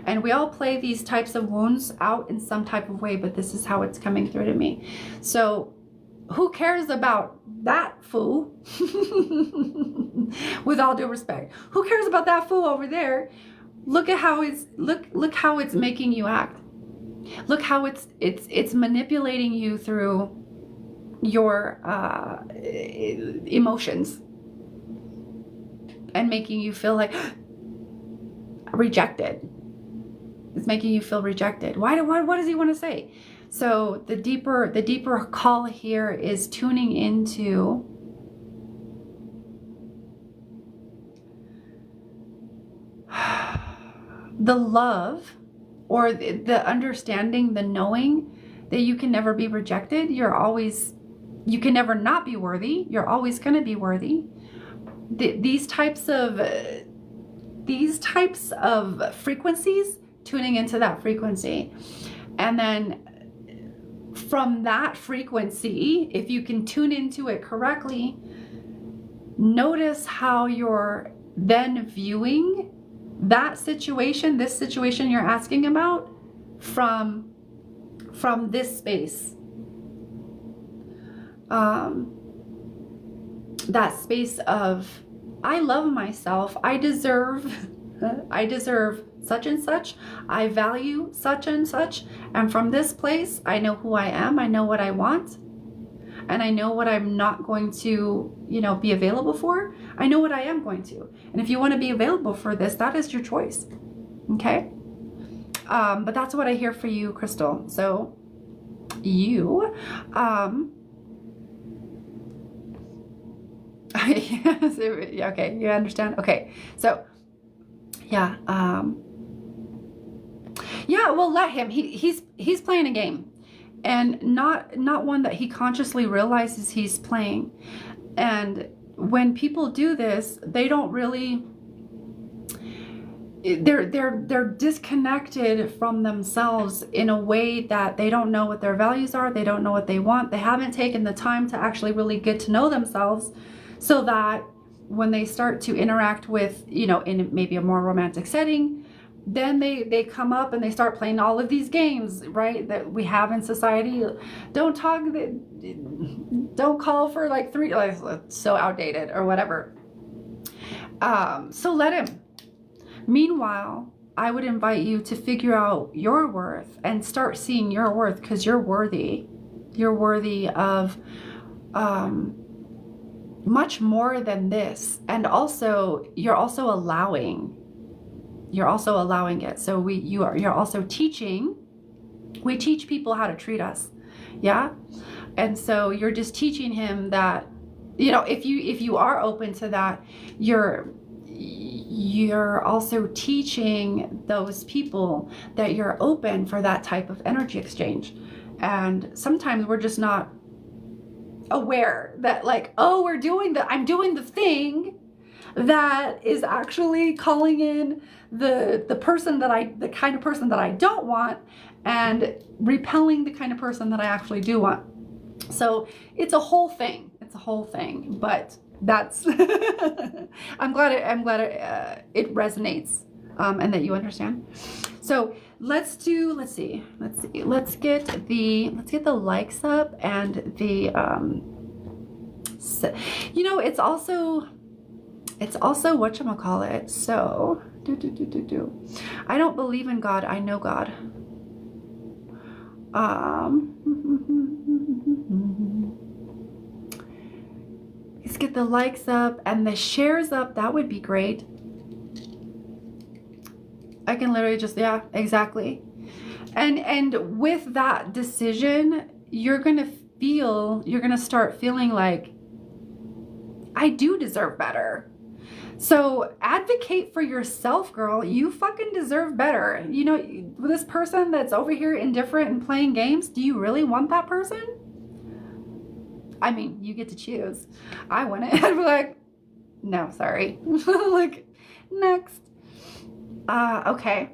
And we all play these types of wounds out in some type of way, but this is how it's coming through to me. So who cares about that fool? With all due respect, who cares about that fool over there? Look at how look how it's making you act. Look how it's manipulating you through your emotions and making you feel like rejected. It's making you feel rejected. What does he want to say? So the deeper call here is tuning into the love or the understanding, the knowing that you can never be rejected. You can never not be worthy. You're always going to be worthy. These types of frequencies, tuning into that frequency. And then from that frequency, if you can tune into it correctly, notice how you're then viewing that situation, this situation you're asking about, from this space. That space of, I love myself, I deserve such and such, I value such and such, and from this place, I know who I am, I know what I want, and I know what I'm not going to, be available for. I know what I am going to. And if you want to be available for this, that is your choice. Okay? But that's what I hear for you, Crystal. So you, okay, you understand? Okay, so yeah, well, let him. He's playing a game, and not one that he consciously realizes he's playing. And when people do this, they don't really. They're disconnected from themselves in a way that they don't know what their values are. They don't know what they want. They haven't taken the time to actually really get to know themselves, so that when they start to interact with, in maybe a more romantic setting, then they come up and they start playing all of these games, right, that we have in society. Don't call for like 3, like, so outdated or whatever. So let him. Meanwhile, I would invite you to figure out your worth and start seeing your worth, because you're worthy. You're worthy of much more than this. And also, you're also allowing it. So you're also teaching. We teach people how to treat us. Yeah. And so you're just teaching him that, you know, if you are open to that, you're also teaching those people that you're open for that type of energy exchange. And sometimes we're just not aware that, like, oh, I'm doing the thing that is actually calling in the kind of person that I don't want, and repelling the kind of person that I actually do want. So it's a whole thing. But that's I'm glad it resonates, and that you understand. So let's get the likes up, and the you know, it's also whatchamacallit. So I don't believe in God, I know God. Let's get the likes up and the shares up. That would be great. I can literally just, yeah, exactly. And with that decision, you're gonna start feeling like, I do deserve better. So advocate for yourself, girl. You fucking deserve better. You know, this person that's over here indifferent and playing games, do you really want that person? I mean, you get to choose. I wouldn't. I'd be like, no, sorry. Like, next. Okay.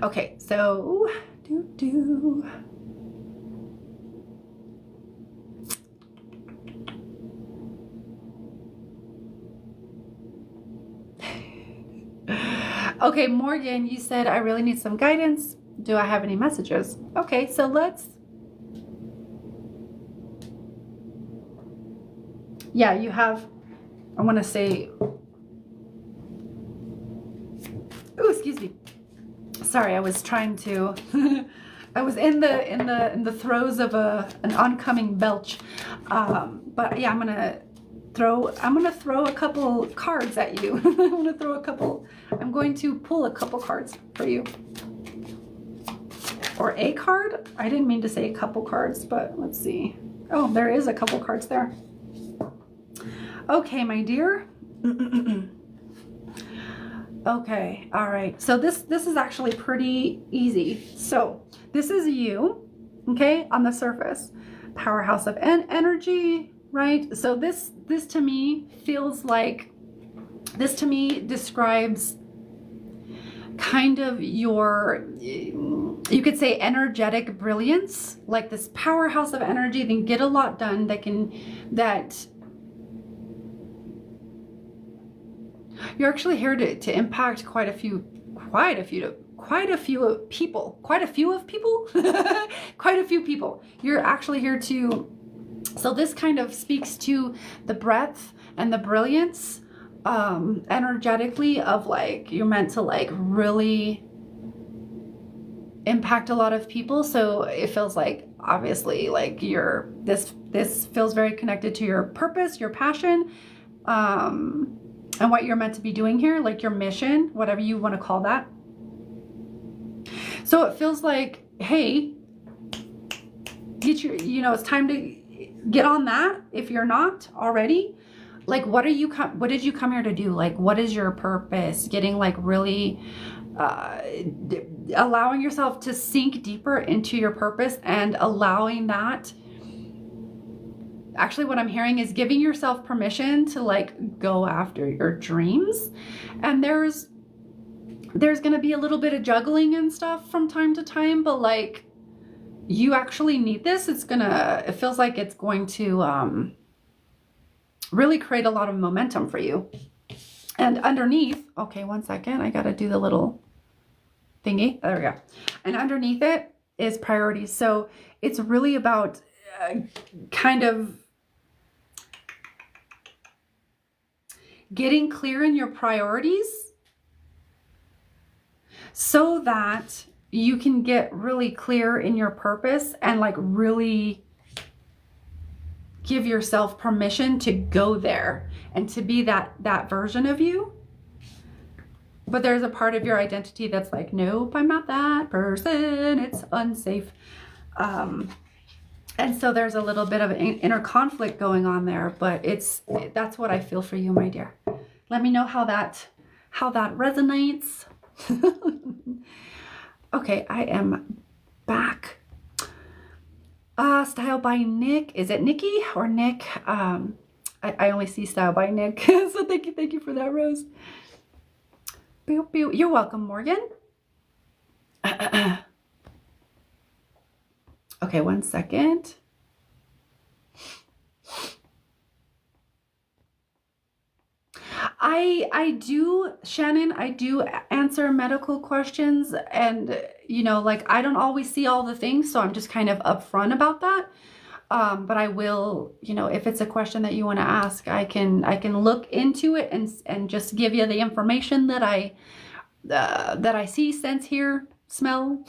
Okay, so okay, Morgan, you said I really need some guidance. Do I have any messages? Okay, so yeah, you have, I want to say, oh, excuse me. Sorry, I was trying to, I was in the throes of an oncoming belch. But yeah, I'm gonna throw a couple cards at you. I'm going to pull a couple cards for you. Or a card? I didn't mean to say a couple cards, but let's see. Oh, there is a couple cards there. Okay, my dear. Okay, all right. So this is actually pretty easy. So this is you, okay, on the surface. Powerhouse of energy, right? So this to me feels like, this to me describes kind of your, you could say, energetic brilliance, like this powerhouse of energy, then get a lot done, that you're actually here to impact quite a few people. You're actually here to, so this kind of speaks to the breadth and the brilliance energetically of, like, you're meant to, like, really impact a lot of people. So it feels like, obviously, like, this feels very connected to your purpose, your passion, and what you're meant to be doing here, like your mission, whatever you want to call that. So it feels like, hey, it's time to get on that if you're not already. Like, what did you come here to do? Like, what is your purpose? Getting, like, really allowing yourself to sink deeper into your purpose, and allowing that. Actually, what I'm hearing is giving yourself permission to, like, go after your dreams. And there's going to be a little bit of juggling and stuff from time to time, but, like, you actually need this. It feels like it's going to really create a lot of momentum for you. And underneath, okay, one second, I got to do the little thingy. There we go. And underneath it is priorities. So it's really about kind of getting clear in your priorities so that you can get really clear in your purpose and like really give yourself permission to go there and to be that version of you. But there's a part of your identity that's like, nope, I'm not that person. It's unsafe. And so there's a little bit of inner conflict going on there, but that's what I feel for you, my dear. Let me know how that resonates. Okay, I am back. Style by Nick. Is it Nikki or Nick? I only see Style by Nick. So thank you for that, Rose. Pew, pew. You're welcome, Morgan. Okay, one second. I do, Shannon, I do answer medical questions, and you know, like I don't always see all the things, so I'm just kind of upfront about that. But I will, you know, if it's a question that you want to ask, I can look into it and just give you the information that I see, sense, hear, smell.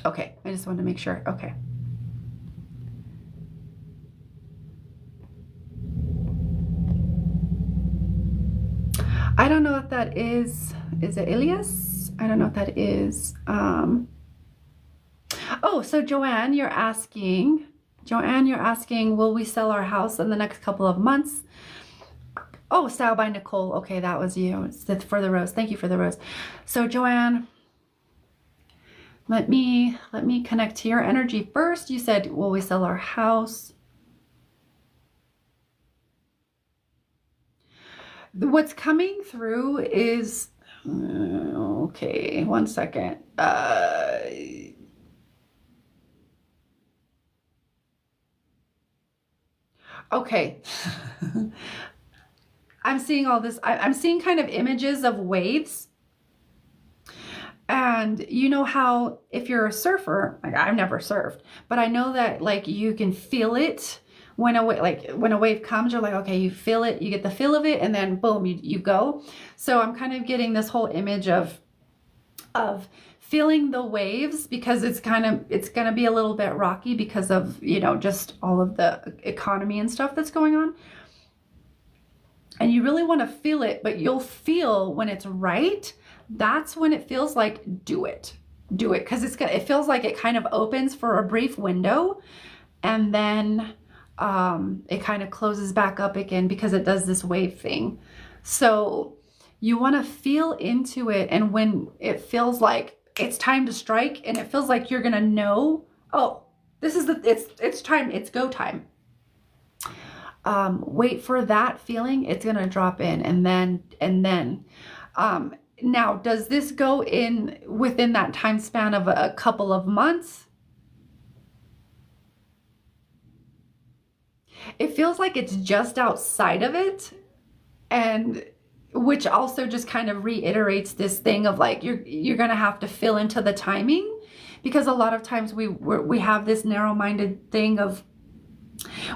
Okay, I just wanted to make sure. Okay. I don't know if that is it Ilias? I don't know if that is. Oh, so Joanne, you're asking, will we sell our house in the next couple of months? Oh, Style by Nicole. Okay, that was you. It's for the rose. Thank you for the rose. So Joanne, let me connect to your energy first. You said, will we sell our house? What's coming through is, okay, one second. Okay. I'm seeing all this. I'm seeing kind of images of waves. And you know how if you're a surfer, like I've never surfed, but I know that like you can feel it when a wave comes. You're like, okay, you feel it, you get the feel of it, and then boom, you go. So I'm kind of getting this whole image of feeling the waves, because it's going to be a little bit rocky because of, you know, just all of the economy and stuff that's going on. And you really want to feel it, but you'll feel when it's right. That's when it feels like do it, because it feels like it kind of opens for a brief window, and then it kind of closes back up again because it does this wave thing. So you want to feel into it, and when it feels like it's time to strike, and it feels like you're gonna know, oh, this is it's time, it's go time. Wait for that feeling. It's gonna drop in, and then. Now, does this go in within that time span of a couple of months? It feels like it's just outside of it, and which also just kind of reiterates this thing of like you're gonna have to fill into the timing, because a lot of times we have this narrow-minded thing of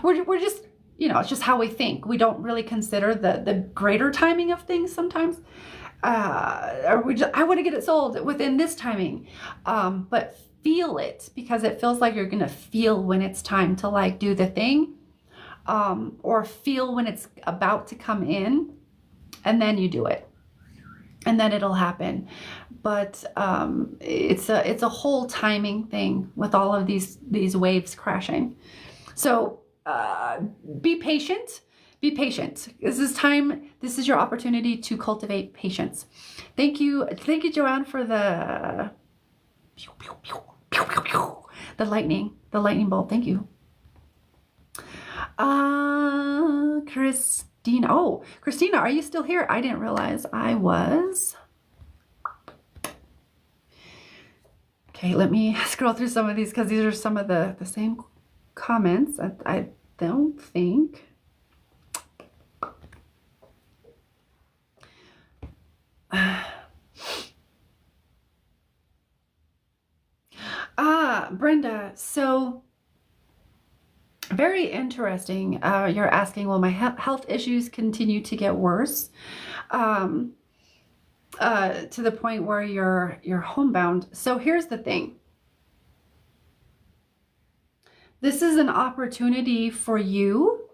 we're just, you know, it's just how we think. We don't really consider the greater timing of things sometimes. I want to get it sold within this timing, but feel it, because it feels like you're gonna feel when it's time to like do the thing, or feel when it's about to come in, and then you do it, and then it'll happen. But it's a whole timing thing with all of these waves crashing. So be patient. Be patient. This is your opportunity to cultivate patience. Thank you, Joanne, for the lightning bolt. Thank you. Christina. Oh, Christina, are you still here? I didn't realize I was. Okay, let me scroll through some of these because these are some of the same comments. I don't think. Brenda, so very interesting. You're asking, will my health issues continue to get worse to the point where you're homebound? So here's the thing. This is an opportunity for you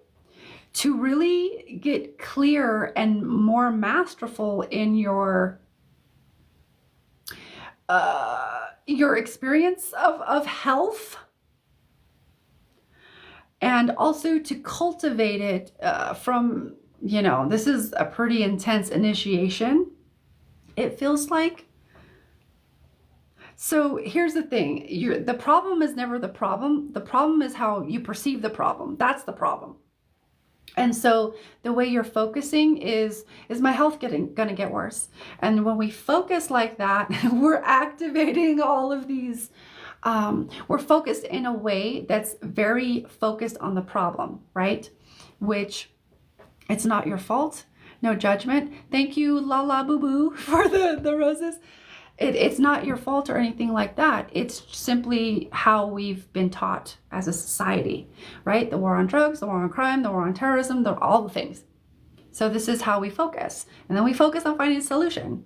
to really get clear and more masterful in your experience of health, and also to cultivate it from, you know, this is a pretty intense initiation, it feels like. So here's the thing, the problem is never the problem. The problem is how you perceive the problem. That's the problem. And so the way you're focusing is my health gonna get worse? And when we focus like that, we're activating all of these, we're focused in a way that's very focused on the problem, right? Which it's not your fault, no judgment. Thank you, La La Boo Boo, for the roses. It's not your fault or anything like that. It's simply how we've been taught as a society, right? The war on drugs, the war on crime, the war on terrorism, all the things. So this is how we focus. And then we focus on finding a solution.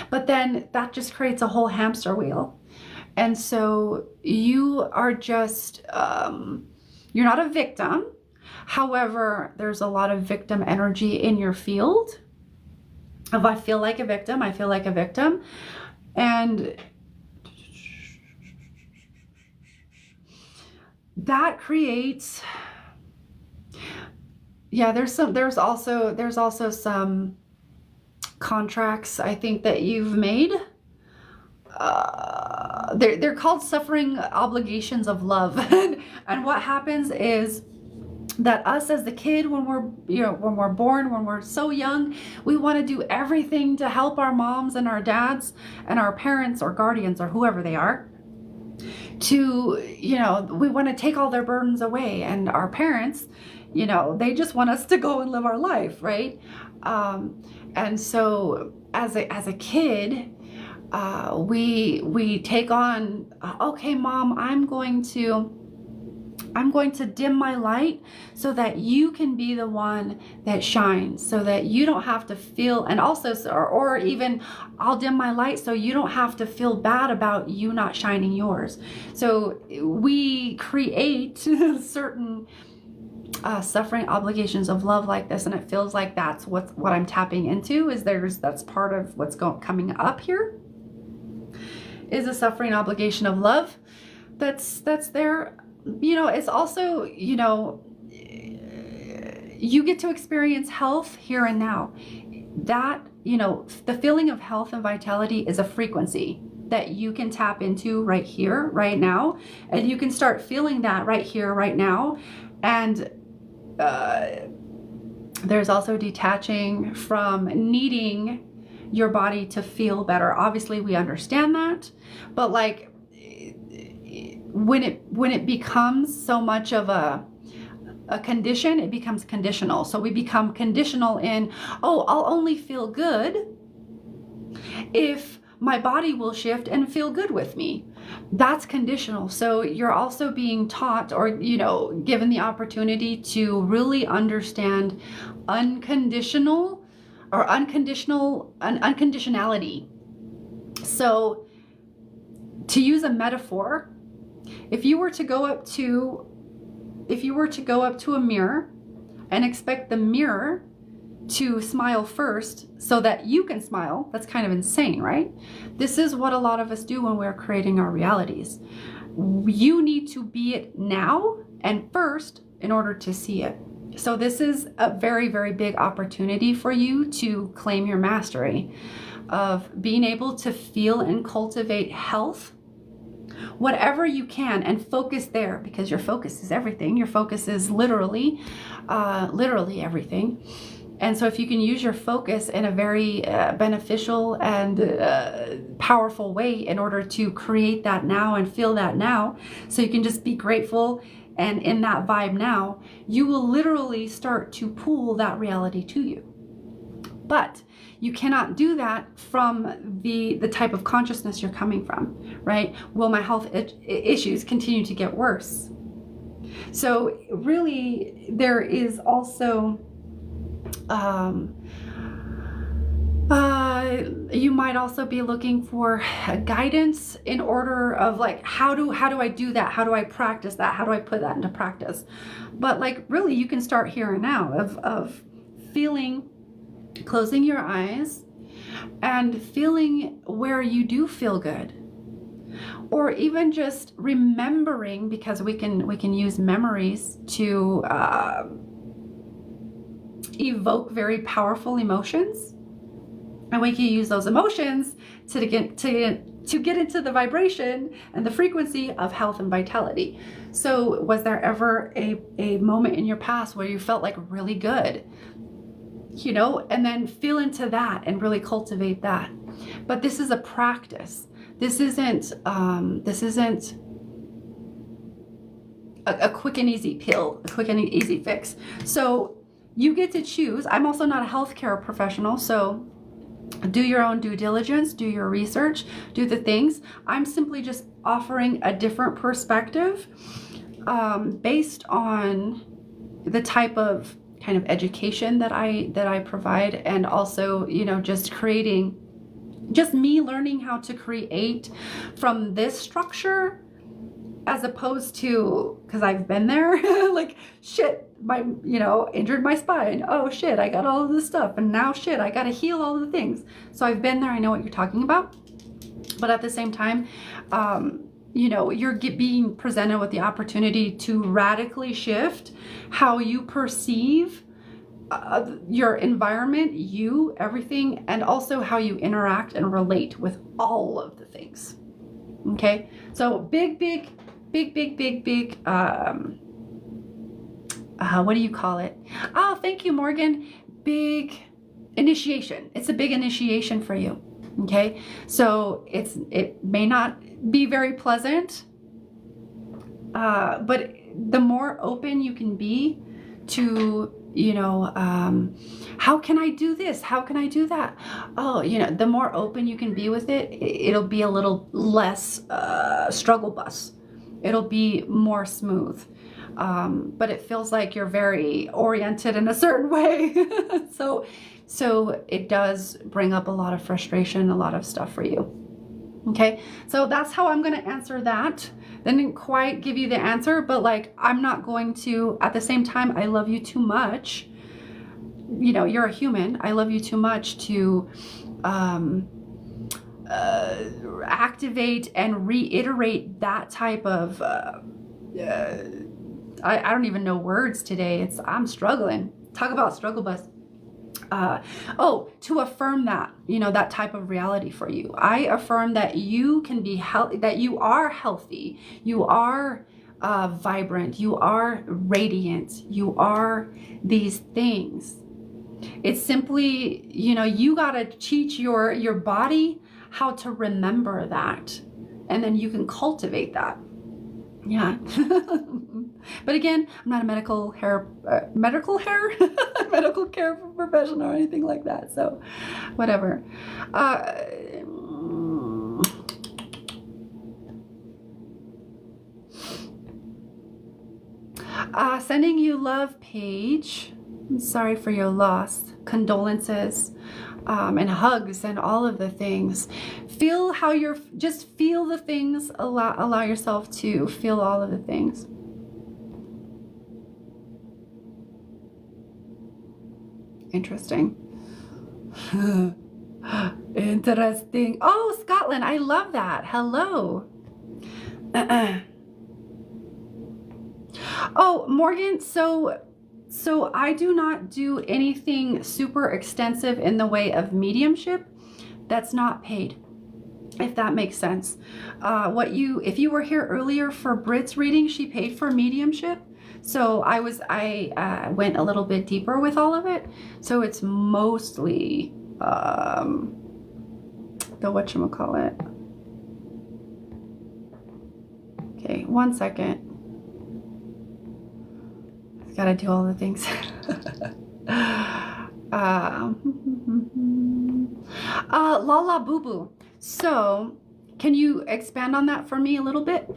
But then that just creates a whole hamster wheel. And so you are just, you're not a victim. However, there's a lot of victim energy in your field. If I feel like a victim, I feel like a victim. And that creates, yeah, there's also some contracts I think that you've made. They're called suffering obligations of love. And what happens is that us as the kid, when we're born, when we're so young, we want to do everything to help our moms and our dads and our parents or guardians or whoever they are, to, we want to take all their burdens away. And our parents, they just want us to go and live our life, right? And so as a kid, we take on, okay, Mom, I'm going to dim my light so that you can be the one that shines, so that you don't have to feel, and also, or even I'll dim my light so you don't have to feel bad about you not shining yours. So we create certain suffering obligations of love like this, and it feels like that's what I'm tapping into. That's part of what's coming up here, is a suffering obligation of love that's there. It's also, you get to experience health here and now. That, the feeling of health and vitality is a frequency that you can tap into right here, right now. And you can start feeling that right here, right now. And there's also detaching from needing your body to feel better. Obviously, we understand that. But like, when it becomes so much of a condition, it becomes conditional. So we become conditional in, oh, I'll only feel good if my body will shift and feel good with me. That's conditional. So you're also being taught, or given the opportunity to really understand unconditionality. So to use a metaphor, if you were to go up to a mirror and expect the mirror to smile first so that you can smile, that's kind of insane, right? This is what a lot of us do when we're creating our realities. You need to be it now and first in order to see it. So this is a very, very big opportunity for you to claim your mastery of being able to feel and cultivate health, whatever you can, and focus there, because your focus is everything. Your focus is literally everything. And so if you can use your focus in a very beneficial and powerful way in order to create that now and feel that now, so you can just be grateful and in that vibe now, you will literally start to pull that reality to you. But you cannot do that from the type of consciousness you're coming from, right? Will my health issues continue to get worse? So really, there is also, you might also be looking for guidance in order of like, how do I do that? How do I practice that? How do I put that into practice? But like, really, you can start here and now of feeling, closing your eyes and feeling where you do feel good, or even just remembering, because we can use memories to evoke very powerful emotions, and we can use those emotions to get into the vibration and the frequency of health and vitality. So was there ever a moment in your past where you felt like really good? You know, and then feel into that and really cultivate that. But this is a practice. This isn't a quick and easy pill, a quick and easy fix. So you get to choose. I'm also not a healthcare professional, so do your own due diligence, do your research, do the things. I'm simply just offering a different perspective based on the type of kind of education that I provide, and also, you know, just me learning how to create from this structure, as opposed to, because I've been there, like, shit, injured my spine. Oh shit, I got all of this stuff, and now shit, I got to heal all of the things. So I've been there, I know what you're talking about. But at the same time, you know, you're being presented with the opportunity to radically shift how you perceive your environment, everything, and also how you interact and relate with all of the things. Okay, so big, what do you call it? Oh, thank you, Morgan. Big initiation. It's a big initiation for you. Okay, so it may not be very pleasant, but the more open you can be to, you know, how can I do this? How can I do that? Oh, you know, the more open you can be with it, it'll be a little less struggle bus. It'll be more smooth. But it feels like you're very oriented in a certain way. So it does bring up a lot of frustration, a lot of stuff for you. Okay, so that's how I'm going to answer that. Didn't quite give you the answer, but like, I'm not going to, at the same time, I love you too much. You know, you're a human. I love you too much to activate and reiterate that type of, I don't even know words today. I'm struggling. Talk about struggle bus. To affirm that, you know, that type of reality for you. I affirm that you can be healthy, that you are healthy, you are vibrant, you are radiant, you are these things. It's simply, you know, you got to teach your body how to remember that, and then you can cultivate that. Yeah. But again, I'm not a medical care professional or anything like that. So whatever. Sending you love, Paige. I'm sorry for your loss. Condolences. And hugs and all of the things. Feel how just feel the things. Allow yourself to feel all of the things. Interesting. Interesting. Oh, Scotland. I love that. Hello. Oh, Morgan. So I do not do anything super extensive in the way of mediumship that's not paid. if that makes sense. If you were here earlier for Brit's reading, she paid for mediumship. So I went a little bit deeper with all of it. So it's mostly the whatchamacallit. Okay, 1 second. I gotta do all the things. Lala Boo Boo. So, can you expand on that for me a little bit?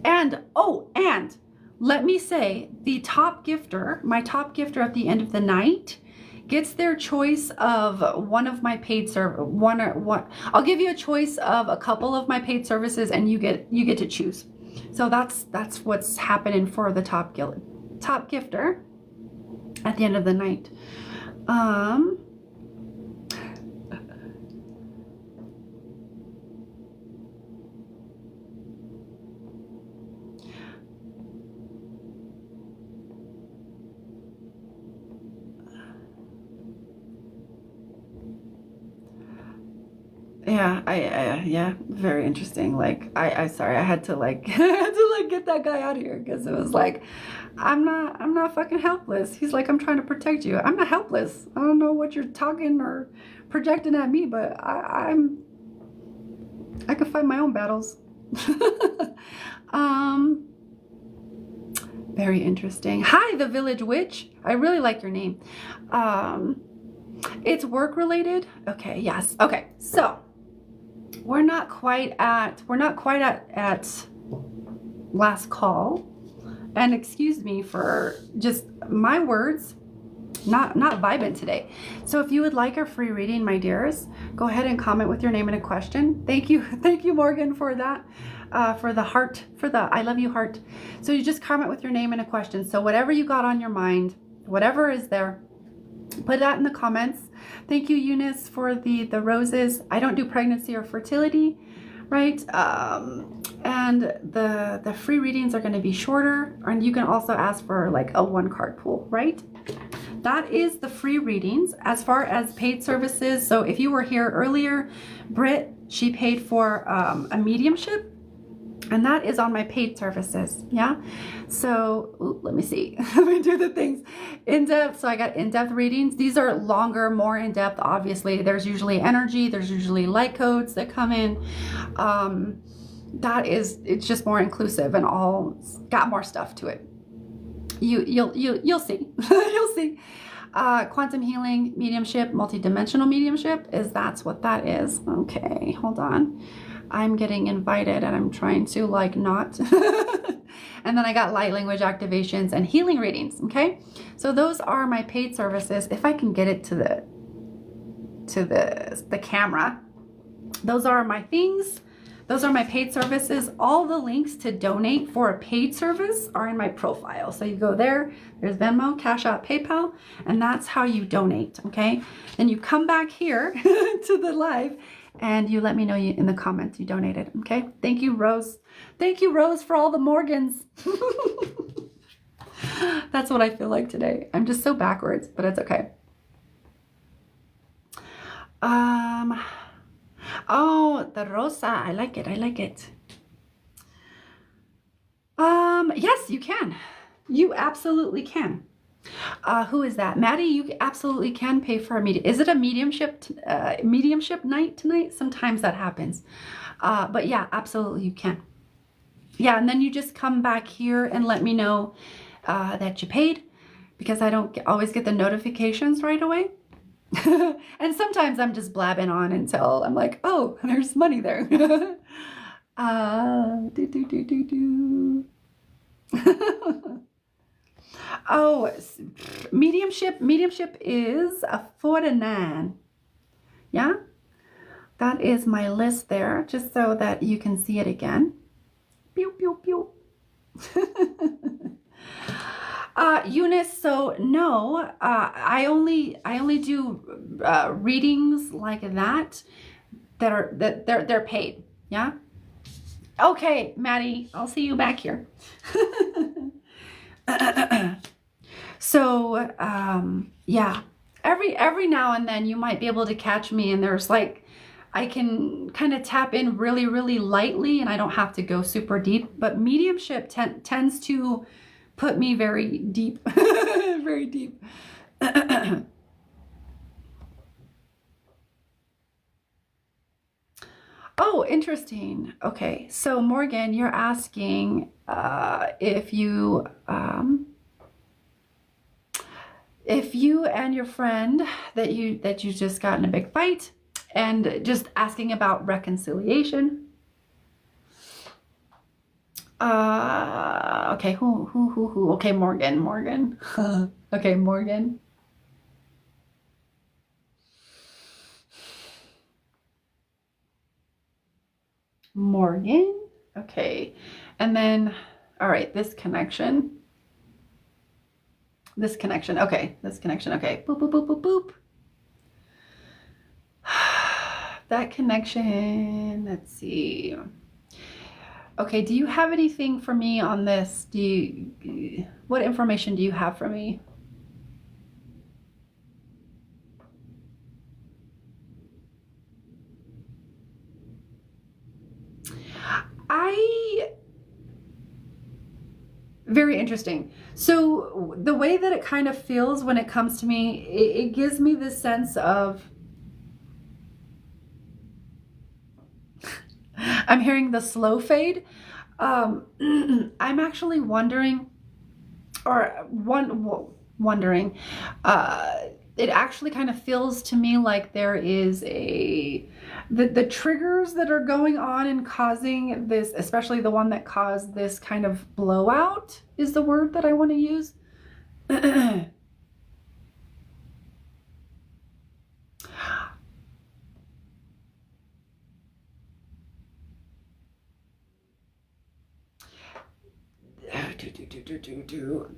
And, oh, and let me say, the top gifter, my top gifter at the end of the night, gets their choice of one of my paid I'll give you a choice of a couple of my paid services, and you get to choose. So that's what's happening for the top gifter at the end of the night. Yeah, yeah, very interesting. Like, sorry, I had to like, get that guy out of here, because it was like, I'm not fucking helpless. He's like, I'm trying to protect you. I'm not helpless. I don't know what you're talking or projecting at me, but I can fight my own battles. Very interesting. Hi, the Village Witch. I really like your name. It's work related. Okay, yes. Okay, so we're not quite at last call, and excuse me for just my words, not vibing today. So if you would like a free reading, my dears, go ahead and comment with your name and a question. Thank you Morgan, for that, for the heart, for the I love you heart. So you just comment with your name and a question. So whatever you got on your mind, whatever is there, put that in the comments. Thank you, Eunice, for the roses. I don't do pregnancy or fertility, right? And the free readings are going to be shorter, and you can also ask for like a 1-card pool, right? That is the free readings. As far as paid services, so if you were here earlier, Brit, she paid for a mediumship, and that is on my paid services. Yeah. So let me see. Let me do the things in depth. So I got in-depth readings. These are longer, more in-depth. Obviously, there's usually energy. There's usually light codes that come in. It's just more inclusive and all got more stuff to it. You'll see. You'll see. Quantum healing, mediumship, multidimensional mediumship that's what that is. Okay, hold on. I'm getting invited and I'm trying to like not. And then I got light language activations and healing readings. Okay, so those are my paid services. If I can get it to the camera, those are my things. Those are my paid services. All the links to donate for a paid service are in my profile. So you go there, there's Venmo, Cash App, PayPal, and that's how you donate, okay? Then you come back here to the live and you let me know in the comments you donated, okay? Thank you, Rose. Thank you, Rose, for all the Morgans. That's what I feel like today. I'm just so backwards, but it's okay. Oh, the rosa. I like it. I like it. Yes, you can. You absolutely can. Who is that? Maddie, you absolutely can pay for a medium. Is it a mediumship night tonight? Sometimes that happens. But yeah, absolutely you can. Yeah, and then you just come back here and let me know that you paid, because I don't always get the notifications right away. And sometimes I'm just blabbing on until I'm like, oh, there's money there. Oh, mediumship is a 49. Yeah, that is my list there, just so that you can see it again. Pew, pew, pew. Eunice, so no, I only do readings like that they're paid. Yeah. Okay, Maddie, I'll see you back here. So yeah, every now and then you might be able to catch me, and there's like I can kind of tap in really, really lightly, and I don't have to go super deep. But mediumship tends to put me very deep, very deep. Oh, interesting. Okay, so Morgan, you're asking if you and your friend that you just got in a big fight, and just asking about reconciliation. Okay, who? Okay, Morgan. Okay, Morgan. Morgan. Okay, and then, all right, this connection. Okay, this connection. Okay, boop, boop, boop, boop, boop. That connection, let's see. Okay, do you have anything for me on this? What information do you have for me? Very interesting. So the way that it kind of feels when it comes to me, it gives me this sense of, I'm hearing the slow fade. I'm actually wondering, it actually kind of feels to me like there is the triggers that are going on and causing this, especially the one that caused this kind of blowout is the word that I want to use.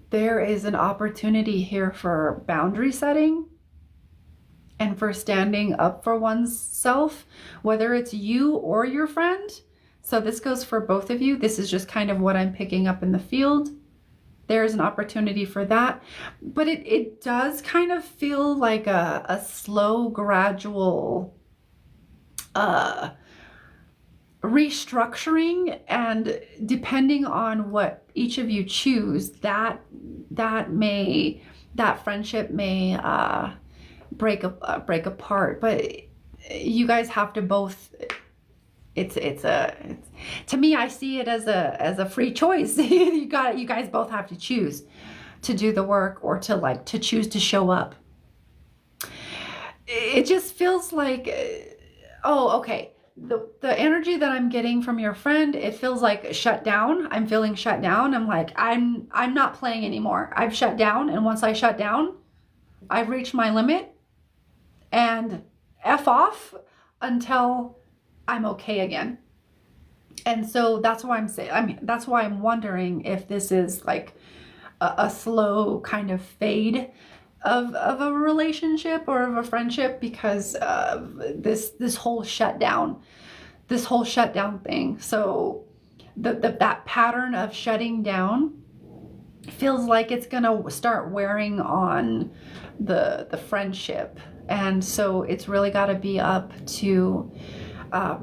There is an opportunity here for boundary setting and for standing up for oneself, whether it's you or your friend. So this goes for both of you. This is just kind of what I'm picking up in the field. There's an opportunity for that. But it does kind of feel like a slow, gradual restructuring, and depending on what each of you choose, that friendship may break apart. But you guys have to both. It's to me, I see it as a free choice. You guys both have to choose to do the work, or to choose to show up. It just feels like, oh, okay. The energy that I'm getting from your friend, it feels like shut down. I'm feeling shut down. I'm like, I'm not playing anymore. I've shut down, and once I shut down, I've reached my limit, and F off until I'm okay again. And so that's why that's why I'm wondering if this is like a slow kind of fade of a relationship or of a friendship, because of this whole shutdown thing. So that pattern of shutting down feels like it's gonna start wearing on the friendship, and so it's really got to be up to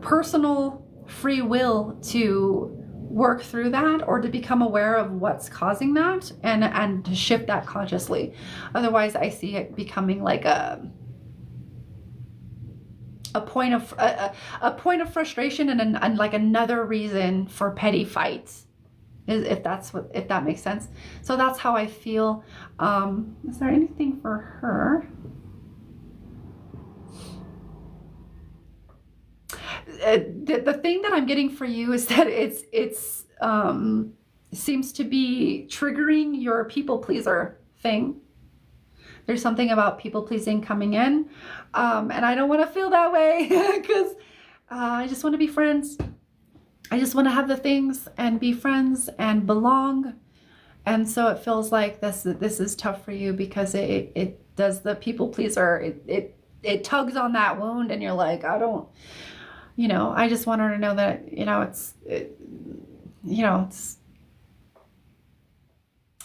personal free will to work through that, or to become aware of what's causing that, and to shift that consciously. Otherwise, I see it becoming like a point of frustration, and like another reason for petty fights, if that makes sense. So that's how I feel. Is there anything for her? The thing that I'm getting for you is that it's seems to be triggering your people pleaser thing. There's something about people pleasing coming in, and I don't want to feel that way, because I just want to be friends. I just want to have the things and be friends and belong. And so it feels like this is tough for you, because it does the people pleaser. It tugs on that wound, and you're like, I don't. I just want her to know that, it's,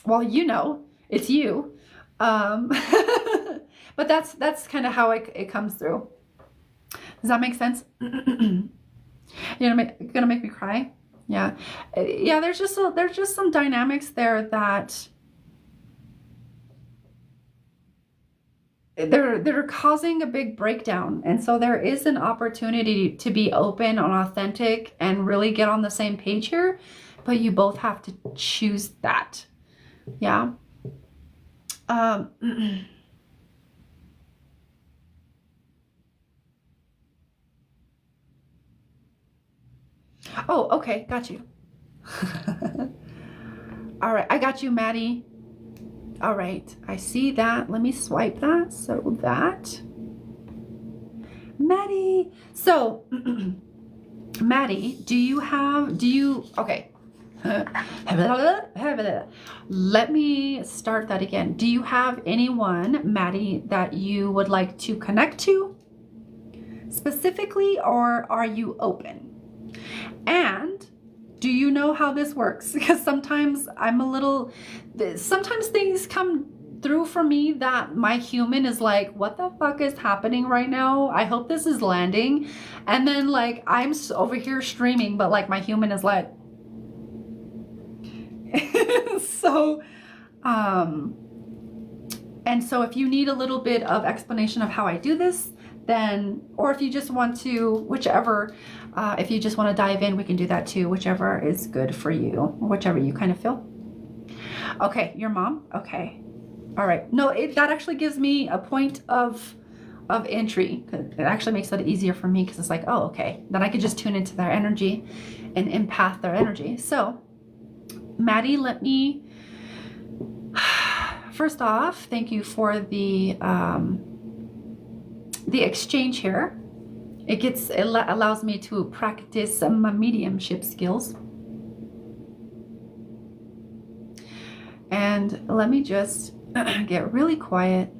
well, it's you. But that's kind of how it comes through. Does that make sense? You're gonna make me cry? Yeah. Yeah, there's just some dynamics there that they're causing a big breakdown. And so there is an opportunity to be open and authentic and really get on the same page here, but you both have to choose that. Yeah. Oh, okay, got you. All right, I got you, Maddie. All right, I see that. Let me swipe that. So that, Maddie. So, Maddie, okay. Let me start that again. Do you have anyone, Maddie, that you would like to connect to specifically, or are you open? And do you know how this works? Because sometimes sometimes things come through for me that my human is like, what the fuck is happening right now? I hope this is landing. And then like, I'm over here streaming, but like my human is like, so, and so if you need a little bit of explanation of how I do this, then, or if you just want to, whichever, if you just want to dive in, we can do that too, whichever is good for you, whichever you kind of feel. Okay, your mom? Okay. All right. No, that actually gives me a point of entry. It actually makes it easier for me because it's like, oh, okay. Then I could just tune into their energy and empath their energy. So, Maddie, let me, first off, thank you for the exchange here. It allows me to practice my mediumship skills. And let me just get really quiet.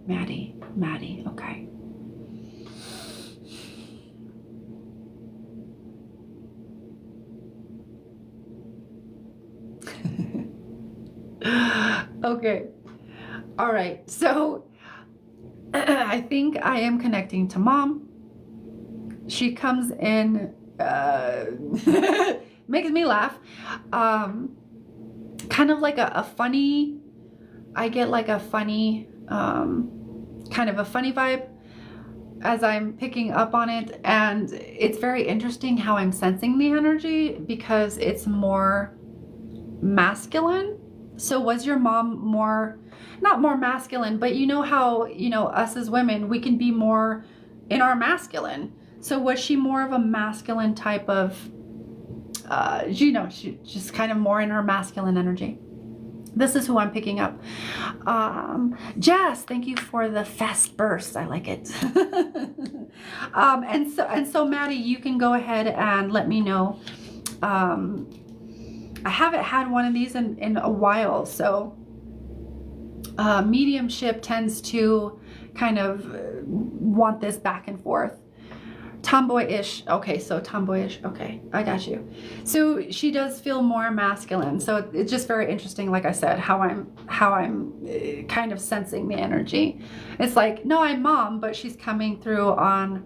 Maddie, okay. Okay. All right. So I think I am connecting to mom. She comes in, makes me laugh. Kind of like a funny, I get like a funny, kind of a funny vibe as I'm picking up on it. And it's very interesting how I'm sensing the energy because it's more masculine. So was your mom more, not more masculine, but you know how, us as women, we can be more in our masculine. So was she more of a masculine type of, she just kind of more in her masculine energy? This is who I'm picking up. Jess, thank you for the fast burst. I like it. And so Maddie, you can go ahead and let me know. I haven't had one of these in a while, so mediumship tends to kind of want this back and forth. Tomboyish. Okay, so tomboyish. Okay, I got you. So she does feel more masculine. So it's just very interesting, like I said, how I'm kind of sensing the energy. It's like, no, I'm mom, but she's coming through on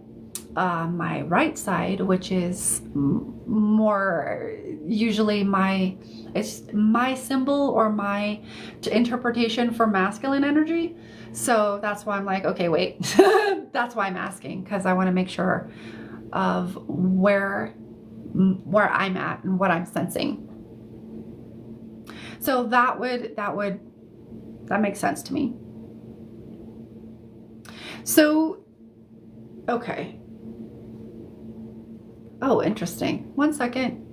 my right side, which is more usually it's my symbol or my interpretation for masculine energy. So that's why I'm like, okay, wait. That's why I'm asking, because I want to make sure of where I'm at and what I'm sensing. So that makes sense to me. So, okay. Oh, interesting. One second.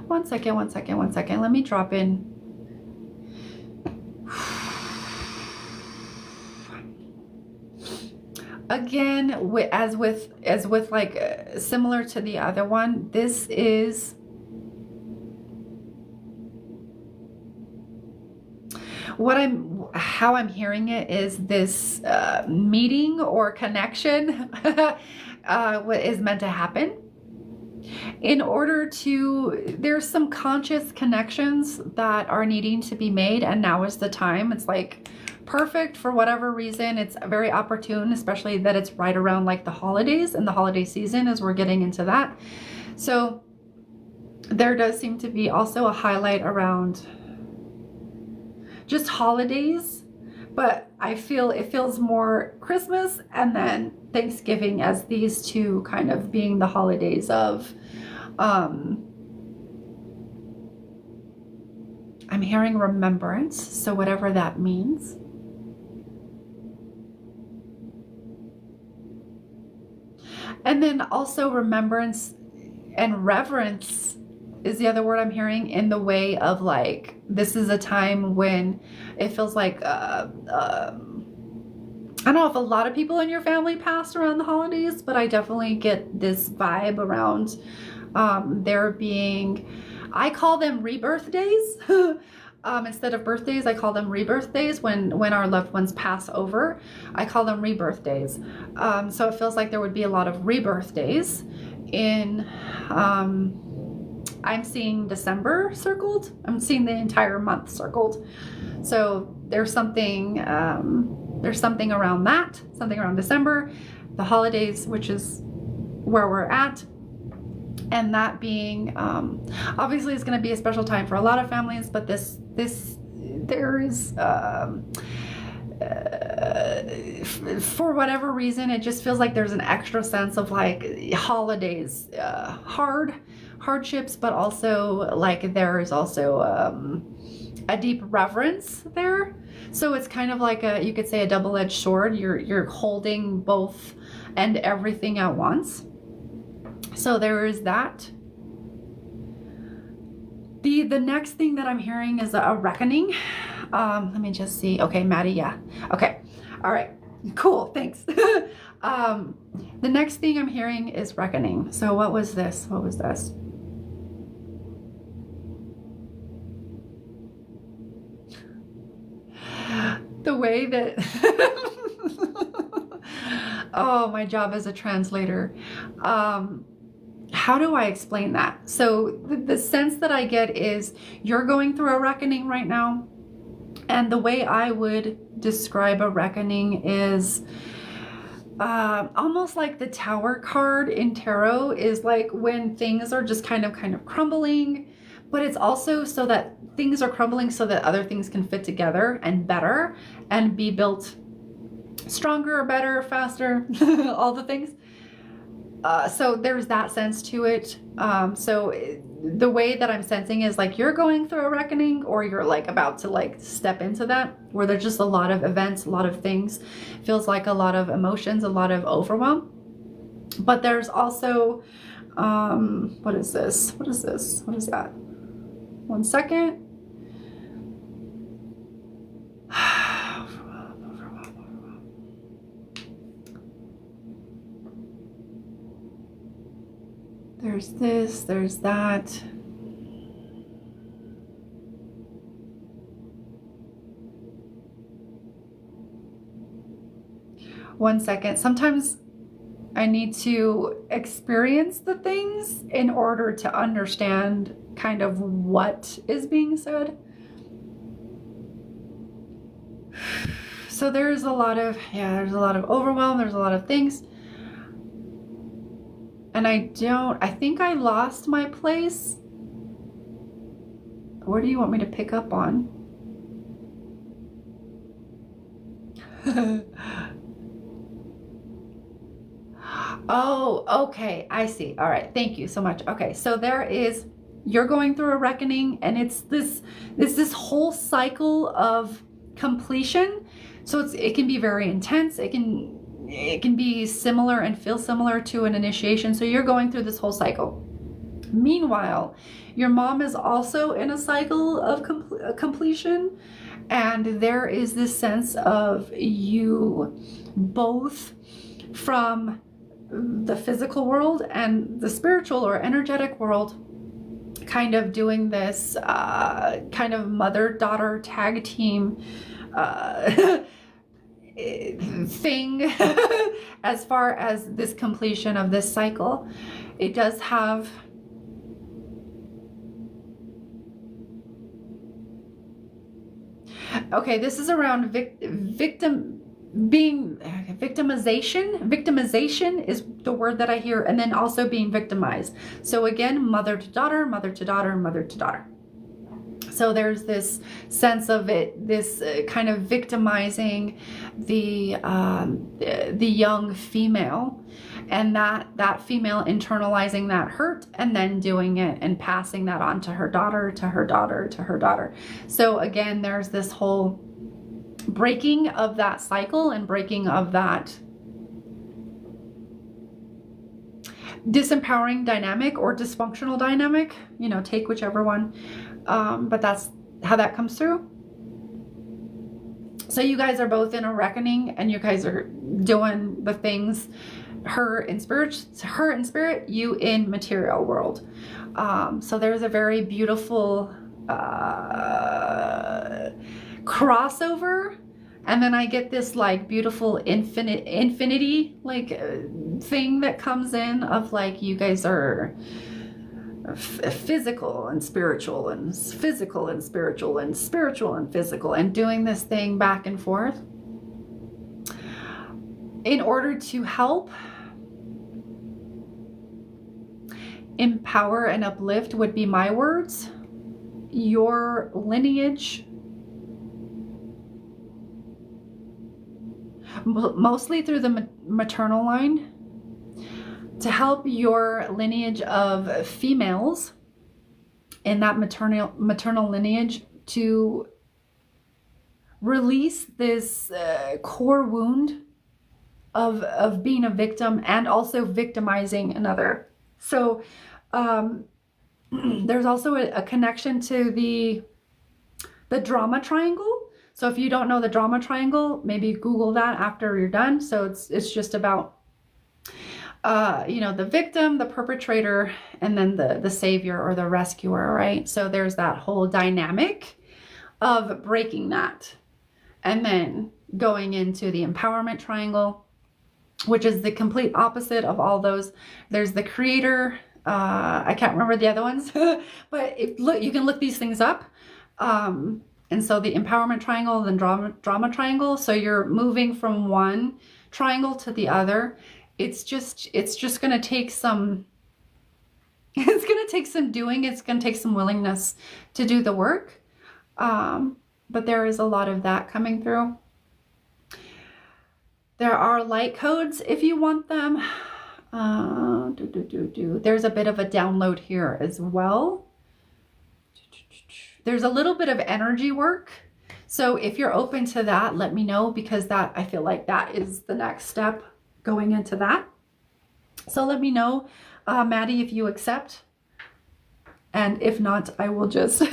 Let me drop in. Again, as with like similar to the other one, this is how I'm hearing it is this meeting or connection what is meant to happen. in order to, there's some conscious connections that are needing to be made, and now is the time. It's like perfect for whatever reason. It's very opportune, especially that it's right around like the holidays and the holiday season as we're getting into that. So there does seem to be also a highlight around just holidays, but I feel it feels more Christmas and then Thanksgiving as these two kind of being the holidays of, I'm hearing remembrance, so whatever that means. And then also remembrance and reverence is the other word I'm hearing, in the way of like, this is a time when it feels like, I don't know if a lot of people in your family passed around the holidays, but I definitely get this vibe around there being, I call them rebirth days. Instead of birthdays, I call them rebirth days. When our loved ones pass over, I call them rebirth days. So it feels like there would be a lot of rebirth days in, I'm seeing December circled. I'm seeing the entire month circled. So there's something around that, something around December, the holidays, which is where we're at. And that being, obviously it's going to be a special time for a lot of families, but there is, for whatever reason, it just feels like there's an extra sense of like holidays, hardships, but also like there is also a deep reverence there. So it's kind of like you could say a double-edged sword. You're holding both and everything at once. So there is that. The next thing that I'm hearing is a reckoning. Let me just see. Okay, Maddie, yeah. Okay. All right. Cool. Thanks. The next thing I'm hearing is reckoning. So what was this? What was this? The way that oh, my job as a translator. How do I explain that? So the sense that I get is you're going through a reckoning right now. And the way I would describe a reckoning is almost like the Tower card in tarot is like when things are just kind of crumbling, but it's also so that things are crumbling so that other things can fit together and better and be built stronger, better, faster, all the things. So there's that sense to it. So the way that I'm sensing is like you're going through a reckoning, or you're like about to like step into that, where there's just a lot of events, a lot of things, feels like a lot of emotions, a lot of overwhelm. But there's also, what is this? What is this? What is that? 1 second. There's this, there's that. One second. Sometimes I need to experience the things in order to understand kind of what is being said. So there's a lot of, there's a lot of overwhelm. There's a lot of things. And I think I lost my place. Where do you want me to pick up on? Oh, okay. I see. All right. Thank you so much. Okay. So you're going through a reckoning, and it's this whole cycle of completion. So it can be very intense. It can be similar and feel similar to an initiation. So you're going through this whole cycle. Meanwhile, your mom is also in a cycle of completion. And there is this sense of you both from the physical world and the spiritual or energetic world kind of doing this kind of mother-daughter tag team thing as far as this completion of this cycle. It does have Okay, this is around victimization. Victimization is the word that I hear, and then also being victimized. So again, mother to daughter, mother to daughter, mother to daughter. So there's this sense of it, this kind of victimizing the young female, and that female internalizing that hurt and then doing it and passing that on to her daughter, to her daughter, to her daughter. So again, there's this whole breaking of that cycle and breaking of that disempowering dynamic or dysfunctional dynamic, you know, take whichever one. But that's how that comes through. So you guys are both in a reckoning, and you guys are doing the things, her in spirit, you in material world. So there's a very beautiful crossover, and then I get this like beautiful infinity like thing that comes in of like you guys are physical and spiritual and physical and spiritual and spiritual and physical, and doing this thing back and forth in order to help empower and uplift would be my words, your lineage, mostly through the maternal line, to help your lineage of females in that maternal lineage to release this core wound of being a victim and also victimizing another. So there's also a connection to the drama triangle. So if you don't know the drama triangle, maybe Google that after you're done. So it's just about you know, the victim, the perpetrator, and then the savior or the rescuer, right? So there's that whole dynamic of breaking that, and then going into the empowerment triangle, which is the complete opposite of all those. There's the creator. I can't remember the other ones, but you can look these things up. And so the empowerment triangle, then drama triangle. So you're moving from one triangle to the other. It's just going to take some, it's going to take some doing. It's going to take some willingness to do the work. But there is a lot of that coming through. There are light codes if you want them. There's a bit of a download here as well. There's a little bit of energy work. So if you're open to that, let me know, because that, I feel like that is the next step going into that. So let me know, Maddie, if you accept. And if not, I will just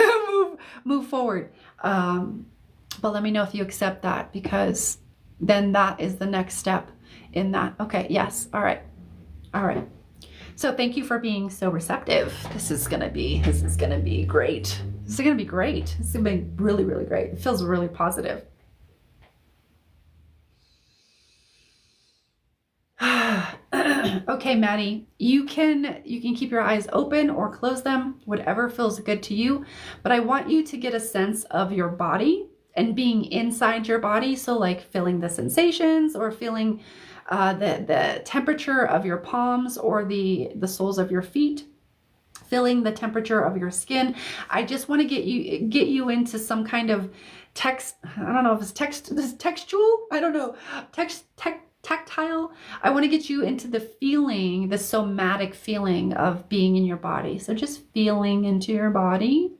move forward. But let me know if you accept that, because then that is the next step in that. Okay, yes, all right. All right. So thank you for being so receptive. This is gonna be great. This is gonna be great. This is gonna be really, really great. It feels really positive. Okay, Maddie, you can keep your eyes open or close them, whatever feels good to you. But I want you to get a sense of your body and being inside your body. So like feeling the sensations, or feeling the temperature of your palms or the soles of your feet, feeling the temperature of your skin. I just want to get you into some kind of text. I don't know if it's textual. I don't know. Tactile. I want to get you into the feeling, the somatic feeling of being in your body. So just feeling into your body.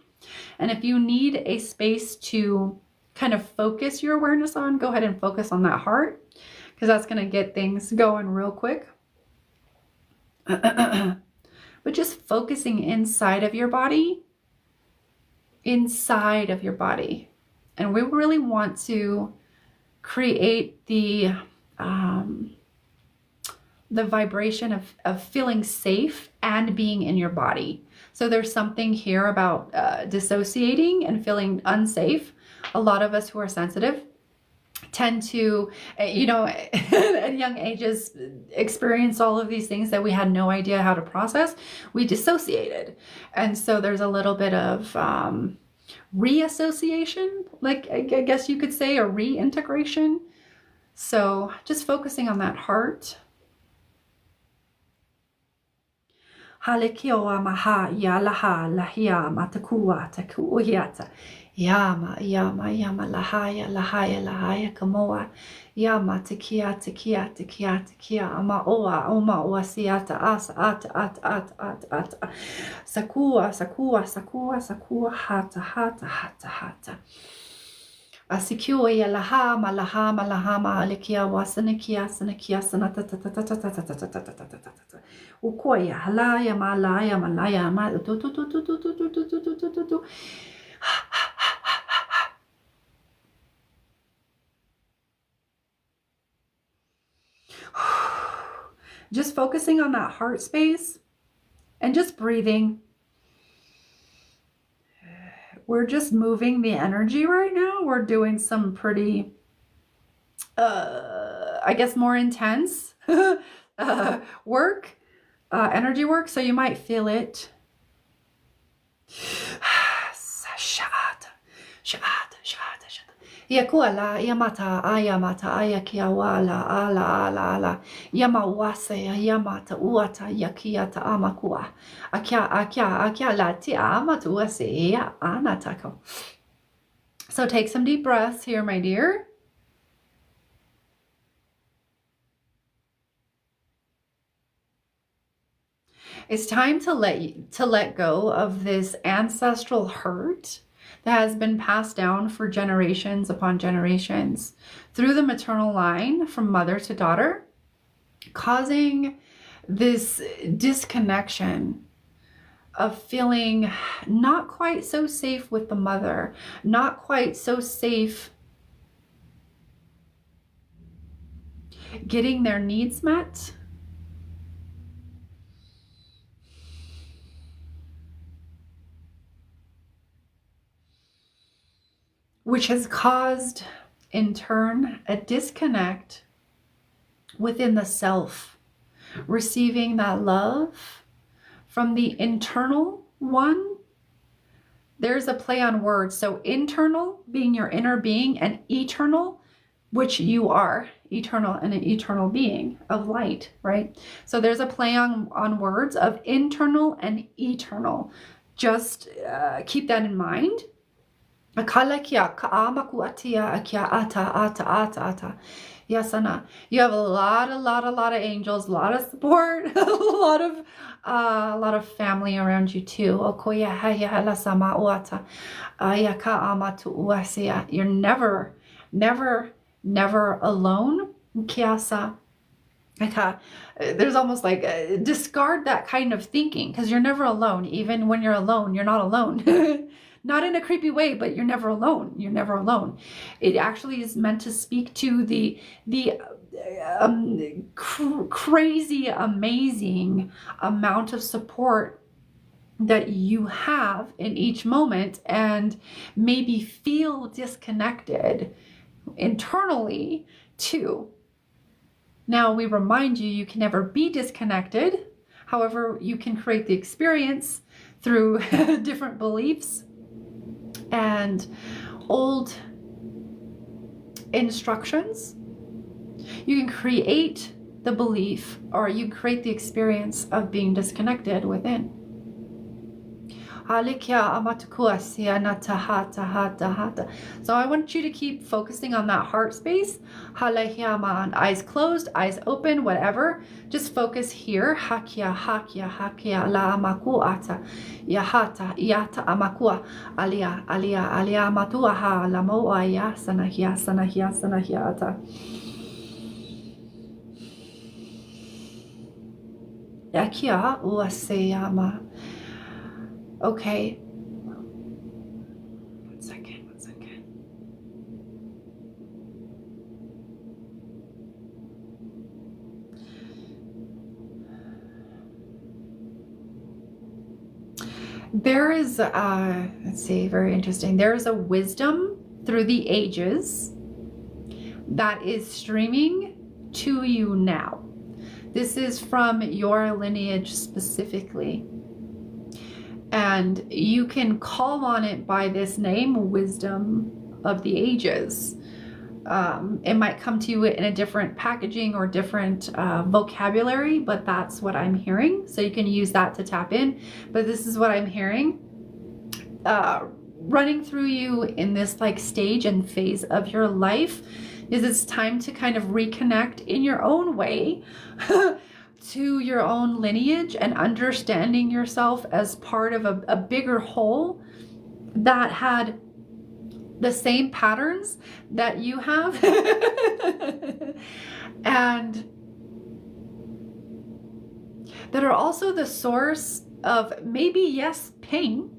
And if you need a space to kind of focus your awareness on, go ahead and focus on that heart, because that's going to get things going real quick. But just focusing inside of your body. And we really want to create the vibration of feeling safe and being in your body. So there's something here about dissociating and feeling unsafe. A lot of us who are sensitive tend to, you know, at young ages experience all of these things that we had no idea how to process. We dissociated. And so there's a little bit of reassociation, like I guess you could say, a reintegration. So just focusing on that heart. Halekioa maha ya laha lahia matakua takuiata. Yama lahaya lahaya kamoa. Yama takia ama oa siata asa at. Sakua hata. Asikua ya lahama alekia wasanakia sanata. Ukoya halaya malaya ma tu. Just focusing on that heart space and just breathing. We're just moving the energy right now. We're doing some pretty, I guess, more intense work, energy work. So you might feel it. Yakuala, Yamata, Ayakiawala, ala. Yamawase, Yamata, Uata, Yakiata, Amakua. Akia, Lati, Amatuase, Anatako. So take some deep breaths here, my dear. It's time to let go of this ancestral hurt that has been passed down for generations upon generations through the maternal line from mother to daughter, causing this disconnection of feeling not quite so safe with the mother, not quite so safe getting their needs met. Which has caused, in turn, a disconnect within the self, receiving that love from the internal one. There's a play on words. So internal being your inner being, and eternal, which you are, eternal and an eternal being of light, right? So there's a play on words of internal and eternal. Just keep that in mind. Yasana. You have a lot of angels, a lot of support, a lot of family around you too. You're never alone. There's almost like discard that kind of thinking, because you're never alone. Even when you're alone, you're not alone. Not in a creepy way, but you're never alone. You're never alone. It actually is meant to speak to the crazy, amazing amount of support that you have in each moment, and maybe feel disconnected internally too. Now, we remind you, you can never be disconnected. However, you can create the experience through different beliefs and old instructions. You can create the belief, or you create the experience of being disconnected within. So I want you to keep focusing on that heart space. Eyes closed, eyes open, whatever. Just focus here. Hakia la makuata. Yahata yata amakua. Alia matuaha la moaya sanahiata. Yakia uaseyama. Okay. One second. There is, let's see, very interesting. There is a wisdom through the ages that is streaming to you now. This is from your lineage specifically. And you can call on it by this name, Wisdom of the Ages. It might come to you in a different packaging or different vocabulary, but that's what I'm hearing. So you can use that to tap in. But this is what I'm hearing. Running through you in this like stage and phase of your life is it's time to kind of reconnect in your own way to your own lineage and understanding yourself as part of a bigger whole that had the same patterns that you have and that are also the source of maybe, yes, pain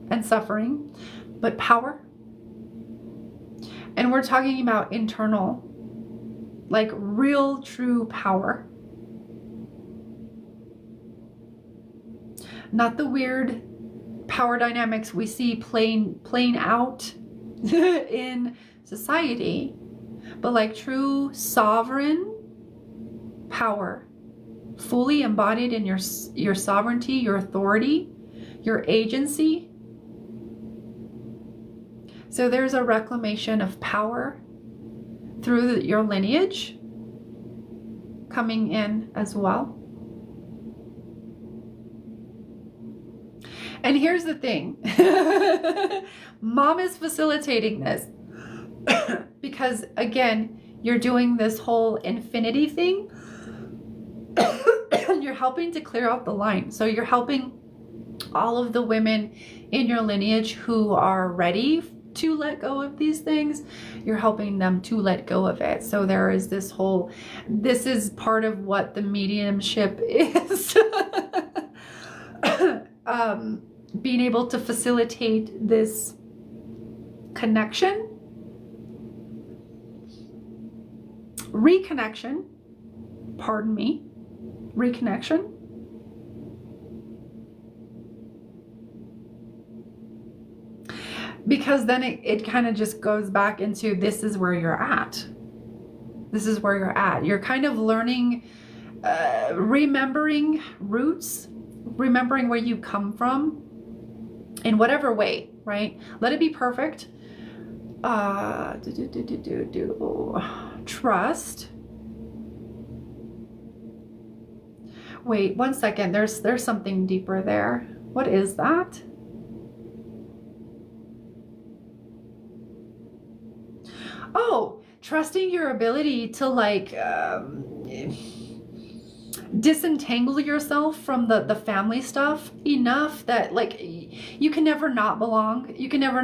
and suffering, but power. And we're talking about internal, like real, true power. Not the weird power dynamics we see playing out in society, but like true sovereign power, fully embodied in your sovereignty, your authority, your agency. So there's a reclamation of power through your lineage coming in as well. And here's the thing. Mom is facilitating this because, again, you're doing this whole infinity thing. You're helping to clear out the line. So you're helping all of the women in your lineage who are ready to let go of these things. You're helping them to let go of it. So there is this whole, this is part of what the mediumship is. Being able to facilitate this connection, reconnection, pardon me, reconnection. Because then it kind of just goes back into this is where you're at. This is where you're at. You're kind of learning, remembering roots, remembering where you come from in whatever way, right? Let it be perfect. Trust. Wait, one second. There's something deeper there. What is that? Oh, trusting your ability to like disentangle yourself from the family stuff enough that like you can never not belong. You can never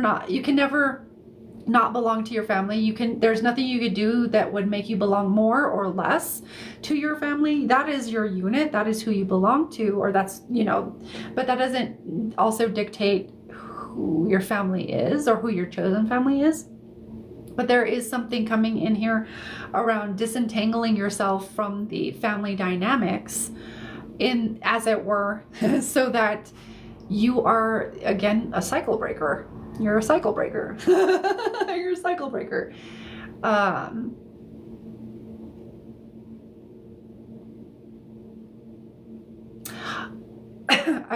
not belong to your family. There's nothing you could do that would make you belong more or less to your family. That is your unit. That is who you belong to, or that's, but that doesn't also dictate who your family is or who your chosen family is. But there is something coming in here around disentangling yourself from the family dynamics, in, as it were, so that you are, again, a cycle breaker. You're a cycle breaker. You're a cycle breaker. I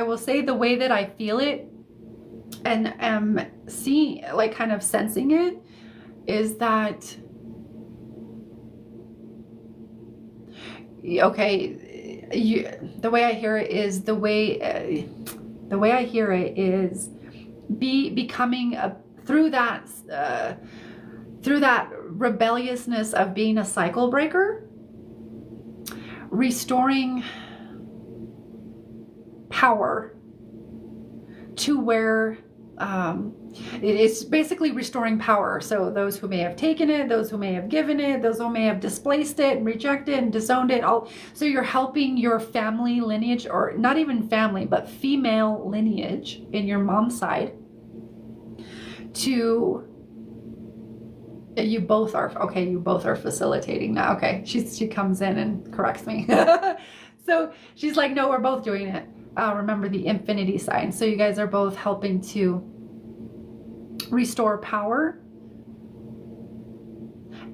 will say the way that I feel it and am seeing, like kind of sensing it, is that, okay, the way I hear it is becoming through that rebelliousness of being a cycle breaker, restoring power to where it's basically restoring power. So those who may have taken it, those who may have given it, those who may have displaced it and rejected and disowned it, so you're helping your family lineage, or not even family, but female lineage in your mom's side to, you both are facilitating now. Okay, she comes in and corrects me. So she's like, no, we're both doing it. Remember the infinity sign. So you guys are both helping to restore power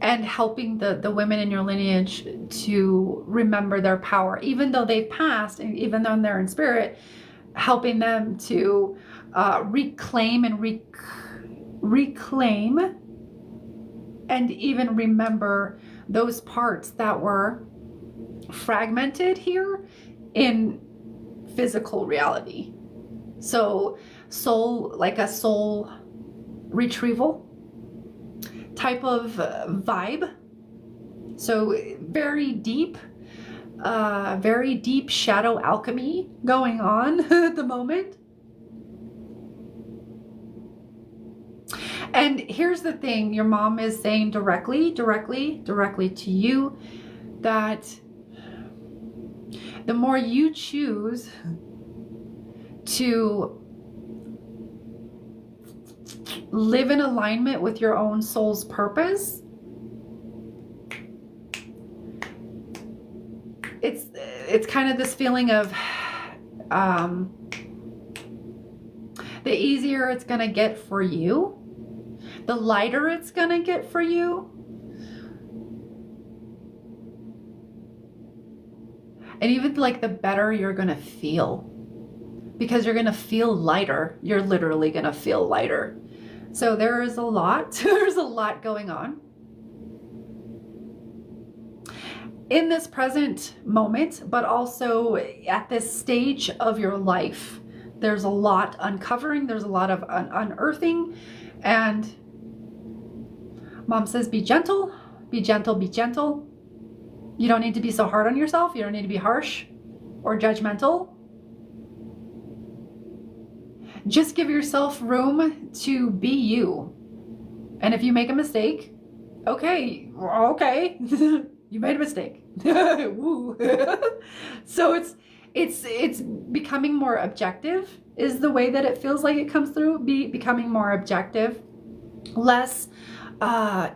and helping the women in your lineage to remember their power, even though they've passed and even though they're in spirit. helping them to reclaim and even remember those parts that were fragmented here in physical reality. So like a soul retrieval type of vibe. So very deep shadow alchemy going on at the moment. And here's the thing, your mom is saying directly to you that the more you choose to live in alignment with your own soul's purpose, it's kind of this feeling of the easier it's gonna get for you, the lighter it's gonna get for you, and even like the better you're gonna feel, because you're gonna feel lighter. You're literally gonna feel lighter. So there is a lot, there's a lot going on in this present moment, but also at this stage of your life. There's a lot uncovering, there's a lot of unearthing, and mom says, be gentle, be gentle, be gentle. You don't need to be so hard on yourself. You don't need to be harsh or judgmental. Just give yourself room to be you. And if you make a mistake, okay, you made a mistake. Woo. So it's becoming more objective is the way that it feels like it comes through. Becoming more objective, less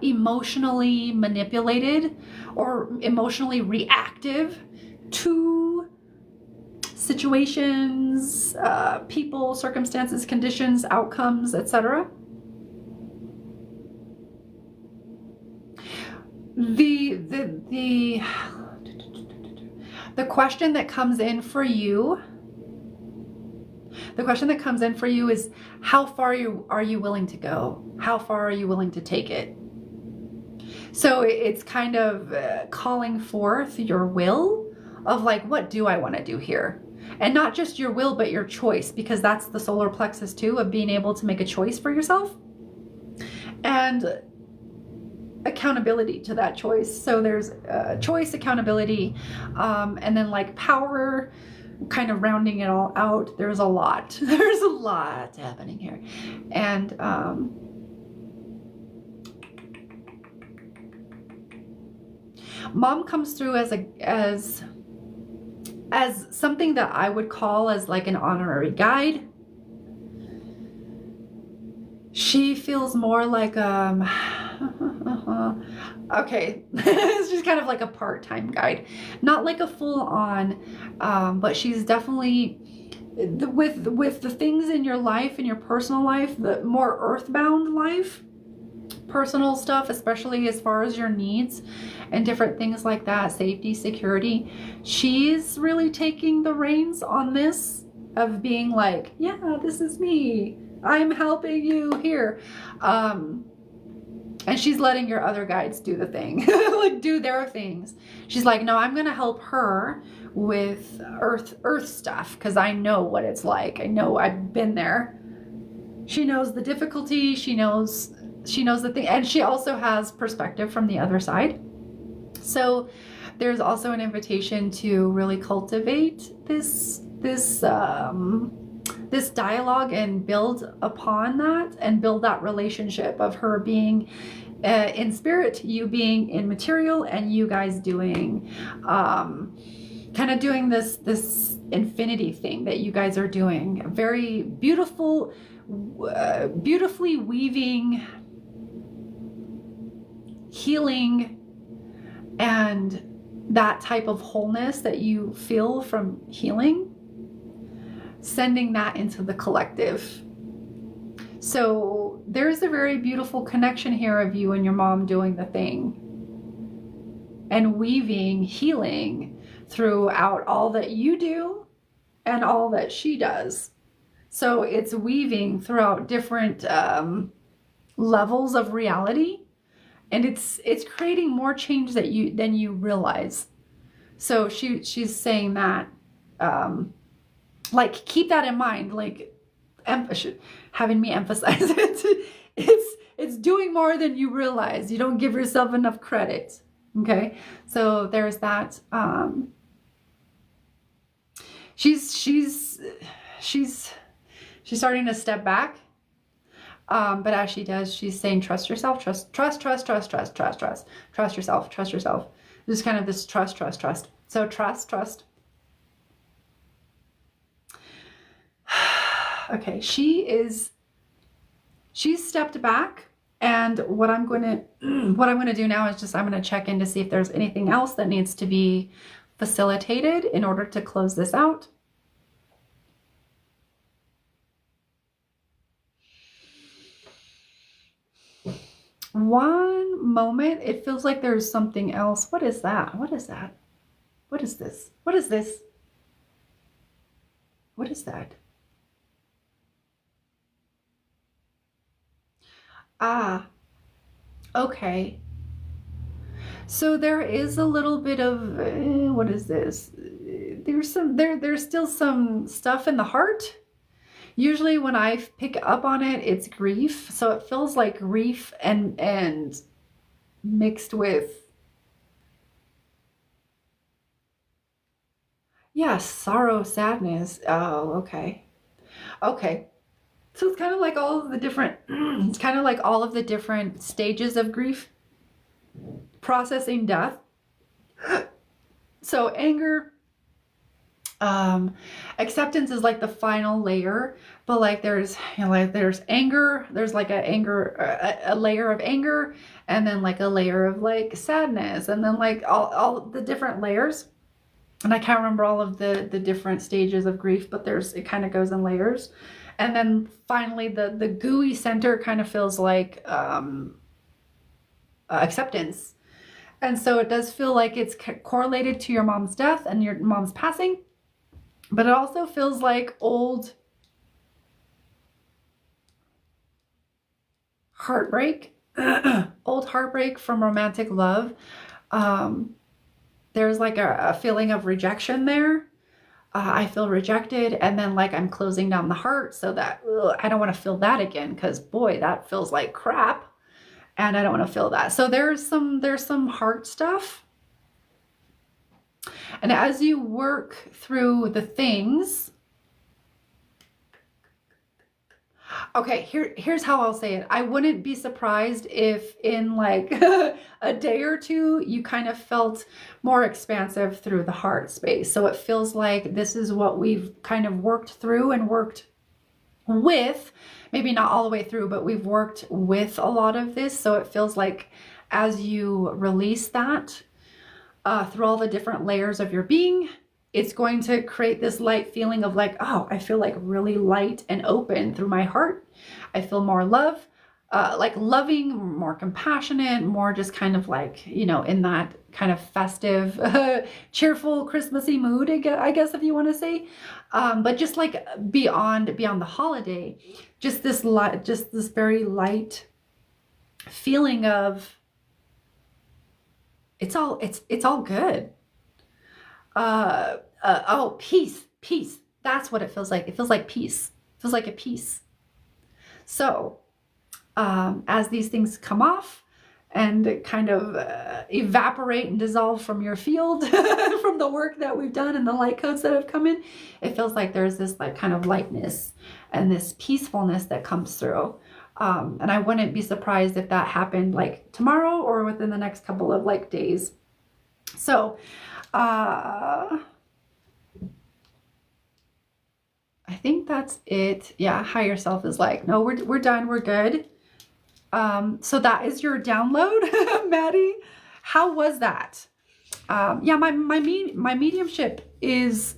emotionally manipulated or emotionally reactive to situations, people, circumstances, conditions, outcomes, etc. The question that comes in for you, is how far are you willing to go? How far are you willing to take it? So it's kind of calling forth your will of like, what do I want to do here? And not just your will, but your choice, because that's the solar plexus too, of being able to make a choice for yourself and accountability to that choice. So there's choice, accountability, and then like power, kind of rounding it all out. There's a lot happening here. And mom comes through as something that I would call as like an honorary guide. She feels more like okay, it's just kind of like a part-time guide, not like a full-on, but she's definitely with the things in your life, in your personal life, the more earthbound life, personal stuff, especially as far as your needs and different things like that, safety, security. She's really taking the reins on this, of being like, yeah, this is me, I'm helping you here. And she's letting your other guides do the thing, like do their things. She's like, no, I'm gonna help her with earth stuff, because I know what it's like. I know, I've been there. She knows the difficulty, she knows the thing, and she also has perspective from the other side. So there's also an invitation to really cultivate this dialogue and build upon that, and build that relationship of her being in spirit, you being in material, and you guys doing kind of doing this infinity thing that you guys are doing. Very beautiful, beautifully weaving, healing, and that type of wholeness that you feel from healing, sending that into the collective. So there's a very beautiful connection here of you and your mom doing the thing and weaving healing throughout all that you do and all that she does. So it's weaving throughout different levels of reality, and it's creating more change than you realize. So she's saying that, like, keep that in mind, like having me emphasize it. It's doing more than you realize. You don't give yourself enough credit. Okay, so there's that. She's starting to step back. But as she does, she's saying, trust yourself, trust yourself, trust yourself. Just kind of this trust. So trust. Okay, she's stepped back, and what I'm going to do now is I'm going to check in to see if there's anything else that needs to be facilitated in order to close this out. One moment, it feels like there's something else. What is that? What is that? What is this? What is this? What is that? Ah, okay. So there is a little bit of, what is this? There's still some stuff in the heart. Usually when I pick up on it, it's grief. So it feels like grief and mixed with, yeah, sorrow, sadness. Oh, okay. Okay. So it's kind of like all of the different, it's kind of like all of the different stages of grief, processing death. So anger, acceptance is like the final layer, but like there's, you know, like there's anger, there's like a layer of anger, and then like a layer of like sadness, and then like all the different layers. And I can't remember all of the different stages of grief, but it kind of goes in layers. And then finally the gooey center kind of feels like acceptance. And so it does feel like it's correlated to your mom's death and your mom's passing, but it also feels like old heartbreak, old heartbreak from romantic love. There's like a feeling of rejection there. I feel rejected, and then like I'm closing down the heart so that I don't want to feel that again, because boy, that feels like crap, and I don't want to feel that. So there's some heart stuff. And as you work through the things, okay, here's how I'll say it. I wouldn't be surprised if in like a day or two, you kind of felt more expansive through the heart space. So it feels like this is what we've kind of worked through and worked with, maybe not all the way through, but we've worked with a lot of this. So it feels like as you release that through all the different layers of your being, it's going to create this light feeling of like, oh, I feel like really light and open through my heart. I feel more love, like loving, more compassionate, more just kind of like, you know, in that kind of festive, cheerful, Christmassy mood, I guess, if you want to say. But just like beyond the holiday, just this very light feeling of it's all good. Oh, peace. That's what it feels like. It feels like peace. It feels like a peace. So, as these things come off and kind of evaporate and dissolve from your field, from the work that we've done and the light codes that have come in, it feels like there's this like kind of lightness and this peacefulness that comes through. And I wouldn't be surprised if that happened like tomorrow or within the next couple of like days. So, I think that's it. Yeah, higher self is like, no, we're done, we're good. So that is your download, Maddie. How was that? Yeah, my mediumship is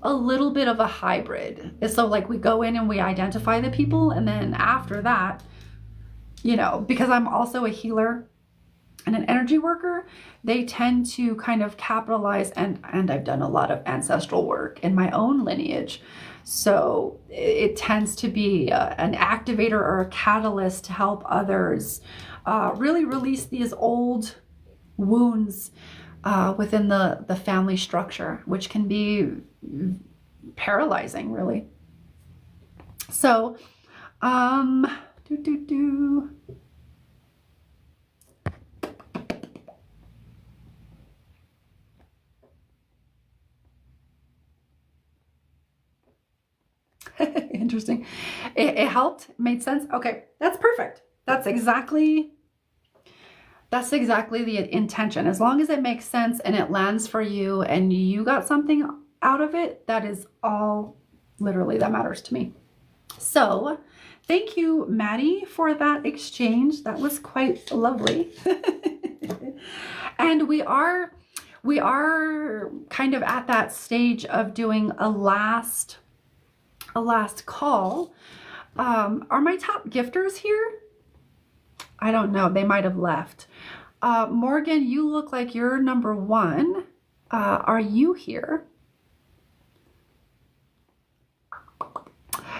a little bit of a hybrid. So like we go in and we identify the people, and then after that, you know, because I'm also a healer, and an energy worker, they tend to kind of capitalize, and I've done a lot of ancestral work in my own lineage. So it tends to be an activator or a catalyst to help others really release these old wounds within the family structure, which can be paralyzing, really. So, Interesting. It helped, made sense. Okay, that's perfect. That's exactly the intention. As long as it makes sense and it lands for you and you got something out of it, that is all literally that matters to me. So thank you, Maddie, for that exchange. That was quite lovely. And we are kind of at that stage of doing a last call. Are my top gifters here? I don't know. They might have left. Morgan, you look like you're number 1. Are you here?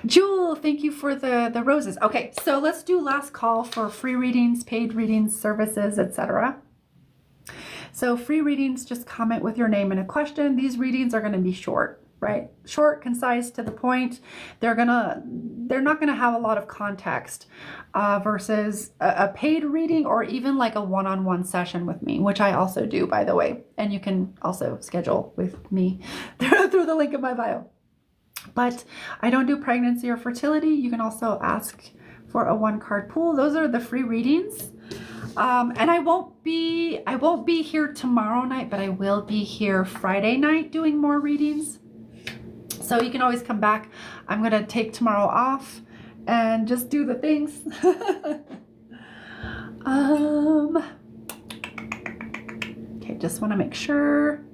Jewel, thank you for the roses. Okay, so let's do last call for free readings, paid readings, services, etc. So free readings, just comment with your name and a question. These readings are going to be short, right? Short, concise, to the point. They're not gonna have a lot of context versus a paid reading or even like a one-on-one session with me, which I also do, by the way. And you can also schedule with me through the link in my bio. But I don't do pregnancy or fertility. You can also ask for a 1-card pool. Those are the free readings. And I won't be here tomorrow night, but I will be here Friday night doing more readings. So you can always come back. I'm going to take tomorrow off and just do the things. Okay, just want to make sure.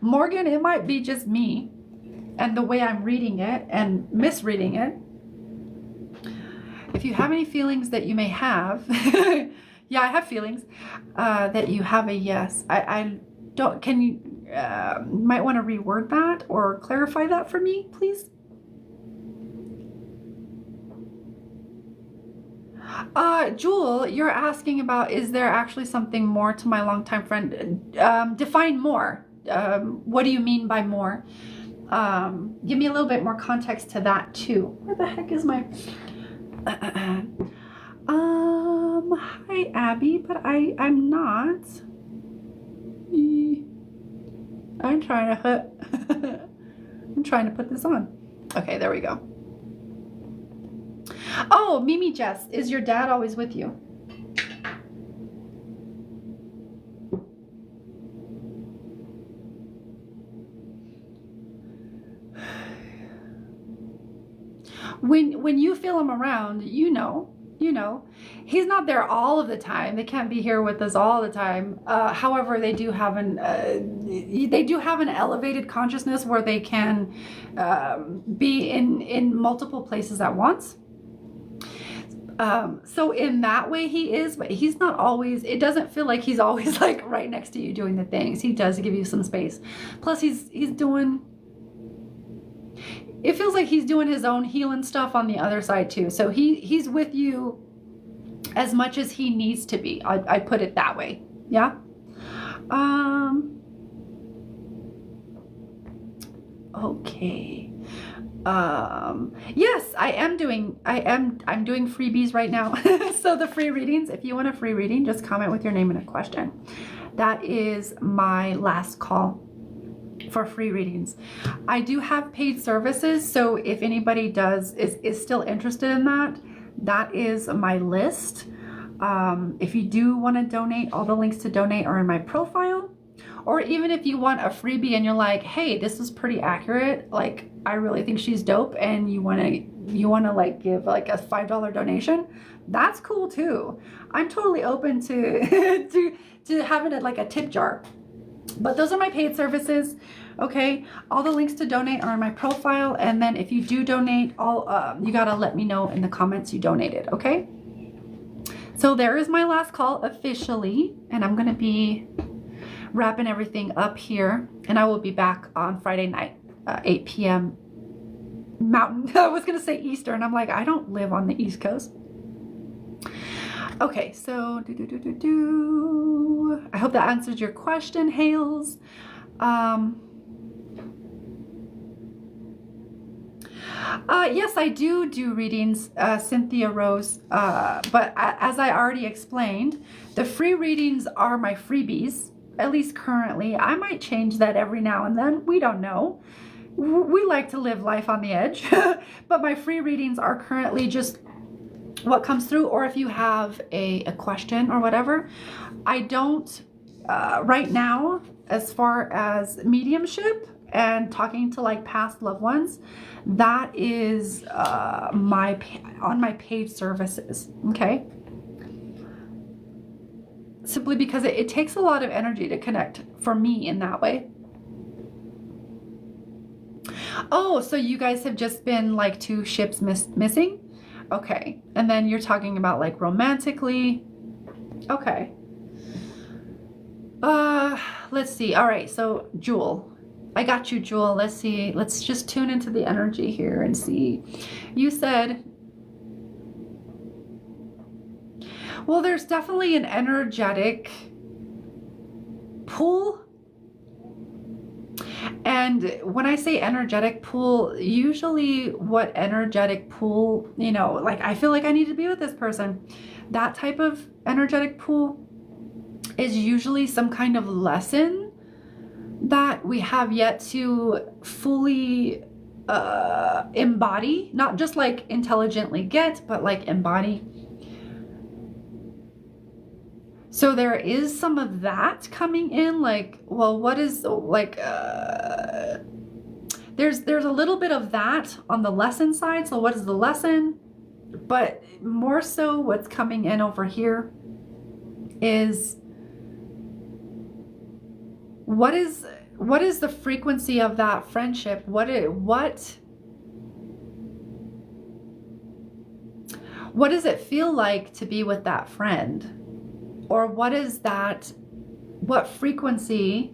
Morgan, it might be just me and the way I'm reading it and misreading it. If you have any feelings that you may have, yeah, I have feelings that you have a yes. I don't, can you, might want to reword that or clarify that for me, please? Jewel, you're asking about, is there actually something more to my longtime friend? Define more. What do you mean by more? Give me a little bit more context to that too. Where the heck is my... Hi Abby, but I'm not. I'm trying to put this on. Okay, there we go. Oh, Mimi Jess, is your dad always with you? When you feel him around, you know, he's not there all of the time. They can't be here with us all the time. However, they do have an elevated consciousness where they can be in multiple places at once. So in that way he is, but he's not always, it doesn't feel like he's always like right next to you doing the things. He does give you some space. Plus he's doing, it feels like he's doing his own healing stuff on the other side too. So he's with you as much as he needs to be. I put it that way. Yeah. Okay. Yes, I'm doing freebies right now. So the free readings, if you want a free reading, just comment with your name and a question. That is my last call for free readings. I do have paid services, so if anybody is still interested in that, that is my list. If you do want to donate, all the links to donate are in my profile. Or even if you want a freebie and you're like, hey, this is pretty accurate, like I really think she's dope, and you want to you want to like give like a $5 donation, that's cool too. I'm totally open to to having it like a tip jar. But those are my paid services. Okay, all the links to donate are in my profile, and then if you do donate, you gotta let me know in the comments you donated. Okay, so there is my last call officially, and I'm gonna be wrapping everything up here, and I will be back on Friday night, 8 p.m. Mountain. I was gonna say Eastern. I'm like, I don't live on the East Coast. Okay, so I hope that answers your question, Hales. Yes, I do readings, Cynthia Rose, but as I already explained, the free readings are my freebies, at least currently. I might change that every now and then. We don't know. We like to live life on the edge, but my free readings are currently just what comes through, or if you have a question or whatever. I don't, right now, as far as mediumship and talking to like past loved ones, that is on my paid services, okay? Simply because it takes a lot of energy to connect for me in that way. Oh, so you guys have just been like 2 ships missing? Okay, and then you're talking about like romantically. Okay. Let's see. All right, so Jewel. I got you, Jewel. Let's see. Let's just tune into the energy here and see. You said, well, there's definitely an energetic pull. And when I say energetic pull, usually what energetic pull, you know, like I feel like I need to be with this person. That type of energetic pull is usually some kind of lesson that we have yet to fully embody, not just like intelligently get, but like embody. So there is some of that coming in, like, well, what is like, there's a little bit of that on the lesson side. So what is the lesson? But more so what's coming in over here is what is the frequency of that friendship? What does it feel like to be with that friend? Or what frequency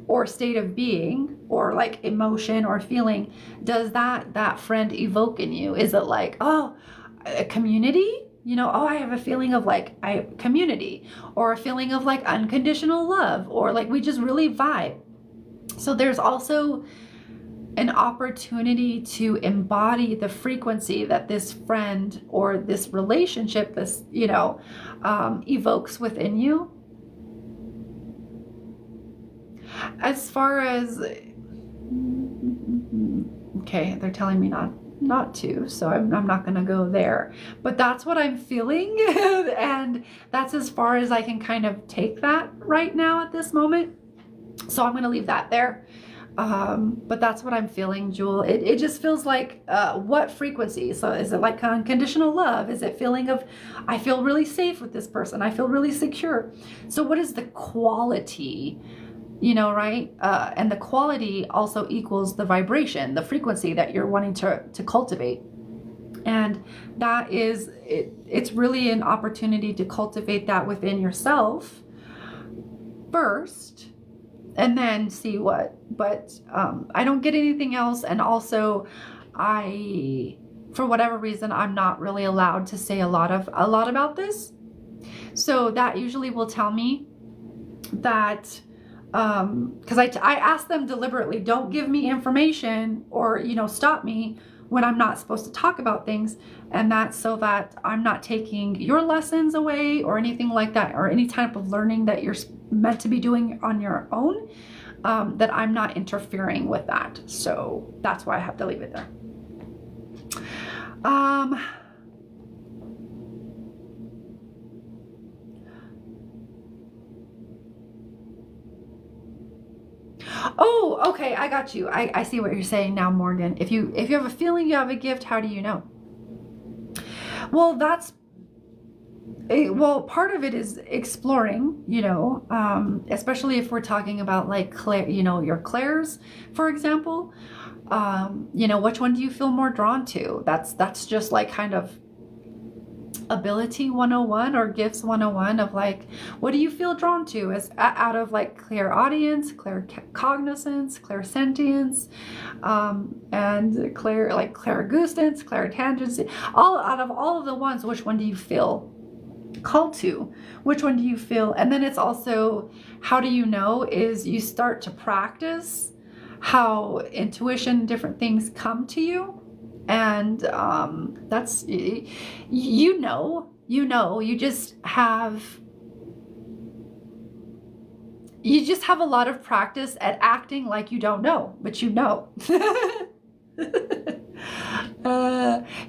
or state of being or like emotion or feeling does that friend evoke in you? Is it like, oh, a community? You know, oh, I have a feeling of like community, or a feeling of like unconditional love, or like we just really vibe. So there's also an opportunity to embody the frequency that this friend or this relationship, this, you know, evokes within you. As far as, okay, they're telling me not to, so I'm not gonna go there, but that's what I'm feeling. And that's as far as I can kind of take that right now at this moment, so I'm gonna leave that there. But that's what I'm feeling, Jewel. It just feels like what frequency? So is it like unconditional love? Is it feeling of I feel really safe with this person, I feel really secure? So what is the quality? You know, right? And the quality also equals the vibration, the frequency that you're wanting to cultivate. And that is, it's really an opportunity to cultivate that within yourself first, and then see what. But I don't get anything else. And also, for whatever reason, I'm not really allowed to say a lot about this. So that usually will tell me that, because I ask them deliberately, don't give me information or, you know, stop me when I'm not supposed to talk about things. And that's so that I'm not taking your lessons away or anything like that, or any type of learning that you're meant to be doing on your own, that I'm not interfering with that. So that's why I have to leave it there. Oh, okay, I got you. I see what you're saying now, Morgan. If you have a feeling you have a gift, how do you know? Well, well, part of it is exploring, especially if we're talking about like your clairs, for example. Which one do you feel more drawn to? That's just like kind of ability 101 or gifts 101 of like, what do you feel drawn to as out of like clairaudience, claircognizance, clairsentience, and clairgustance, clairtangency, all out of all of the ones, which one do you feel called to? Which one do you feel? And then it's also, how do you know, is you start to practice how intuition, different things come to you. And that's, you just have a lot of practice at acting like you don't know, but you know.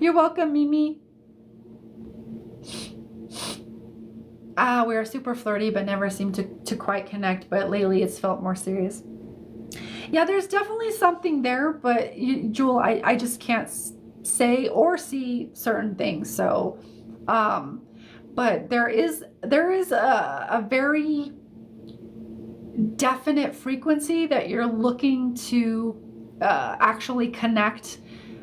You're welcome, Mimi. We are super flirty, but never seem to quite connect. But lately it's felt more serious. Yeah, there's definitely something there, but Jewel, I just can't say or see certain things. So, but there is a very definite frequency that you're looking to actually connect,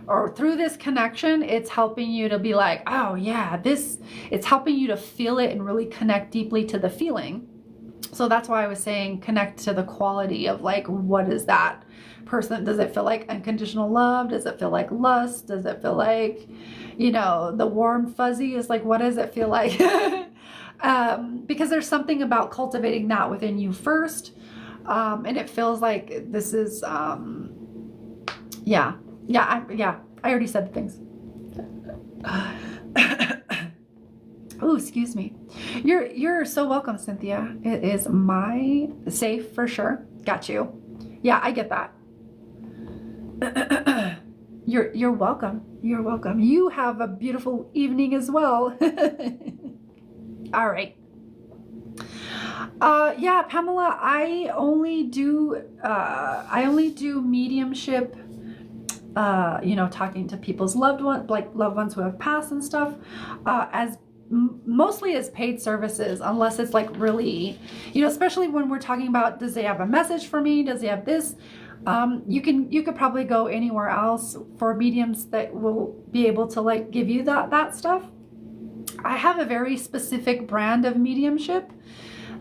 or through this connection, it's helping you to be like, oh yeah, it's helping you to feel it and really connect deeply to the feeling. So that's why I was saying connect to the quality of like, what is that person? Does it feel like unconditional love? Does it feel like lust? Does it feel like, the warm fuzzy is like, what does it feel like? Because there's something about cultivating that within you first. And it feels like this is, I already said the things. Oh, excuse me. You're so welcome, Cynthia. It is my safe for sure. Got you. Yeah, I get that. You're welcome. You're welcome. You have a beautiful evening as well. All right. Yeah, Pamela, I only do mediumship, talking to people's loved ones who have passed and stuff, as mostly as paid services, unless it's like really, especially when we're talking about, does they have a message for me? Does he have this? You could probably go anywhere else for mediums that will be able to like give you that stuff. I have a very specific brand of mediumship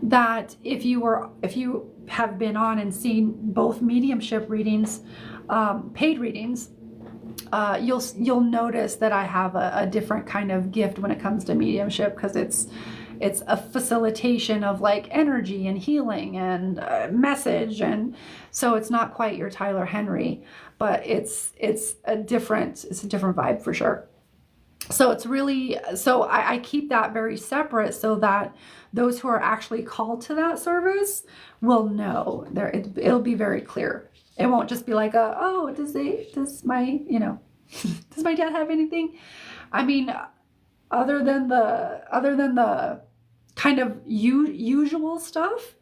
that if you have been on and seen both mediumship readings, paid readings, you'll notice that I have a different kind of gift when it comes to mediumship, because it's a facilitation of like energy and healing and message, and so it's not quite your Tyler Henry, but it's a different vibe for sure. So it's really, I keep that very separate so that those who are actually called to that service will know. It'll be very clear. It won't just be like, does my dad have anything? I mean, other than the kind of usual stuff,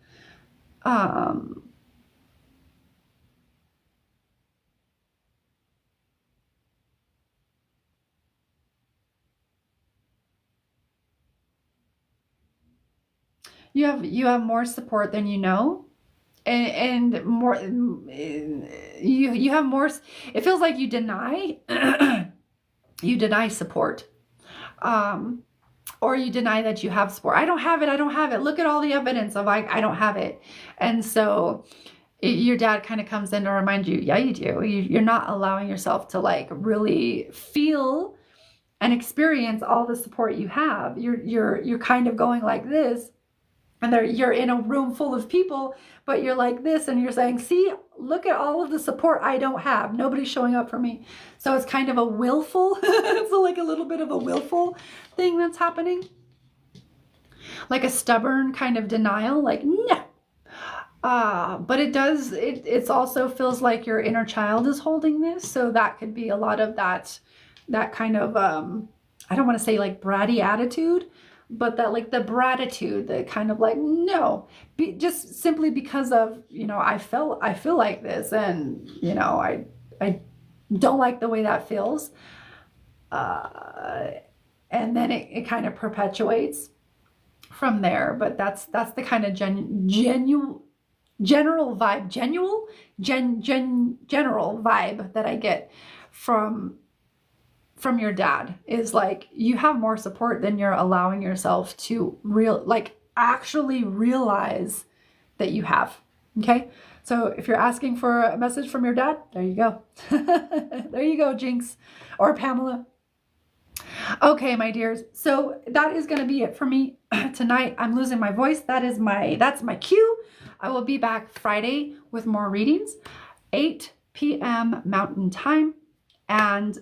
you have more support than you know, and more, you have more. It feels like you deny support, or you deny that you have support. I don't have it. Look at all the evidence of I don't have it. And so your dad kind of comes in to remind you, yeah, you do. You're not allowing yourself to like really feel and experience all the support you have. You're kind of going like this, and you're in a room full of people, but you're like this, and you're saying, see, look at all of the support I don't have. Nobody's showing up for me. So it's kind of a willful, it's like a little bit of a willful thing that's happening. Like a stubborn kind of denial, like, no. But it also feels like your inner child is holding this. So that could be a lot of that kind of, I don't want to say like bratty attitude, but that like the gratitude, the kind of like, no, just simply because of, you know, I feel like this, and, you know, I don't like the way that feels. And then it kind of perpetuates from there. But that's the kind of general vibe, general vibe that I get from your dad, is like, you have more support than you're allowing yourself to actually realize that you have. Okay. So if you're asking for a message from your dad, there you go. There you go, Jinx or Pamela. Okay, my dears. So that is going to be it for me tonight. I'm losing my voice. That's my cue. I will be back Friday with more readings, 8 p.m. Mountain Time. And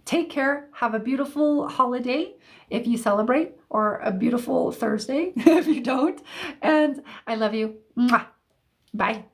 take care. Have a beautiful holiday if you celebrate, or a beautiful Thursday if you don't. And I love you. Mwah. Bye.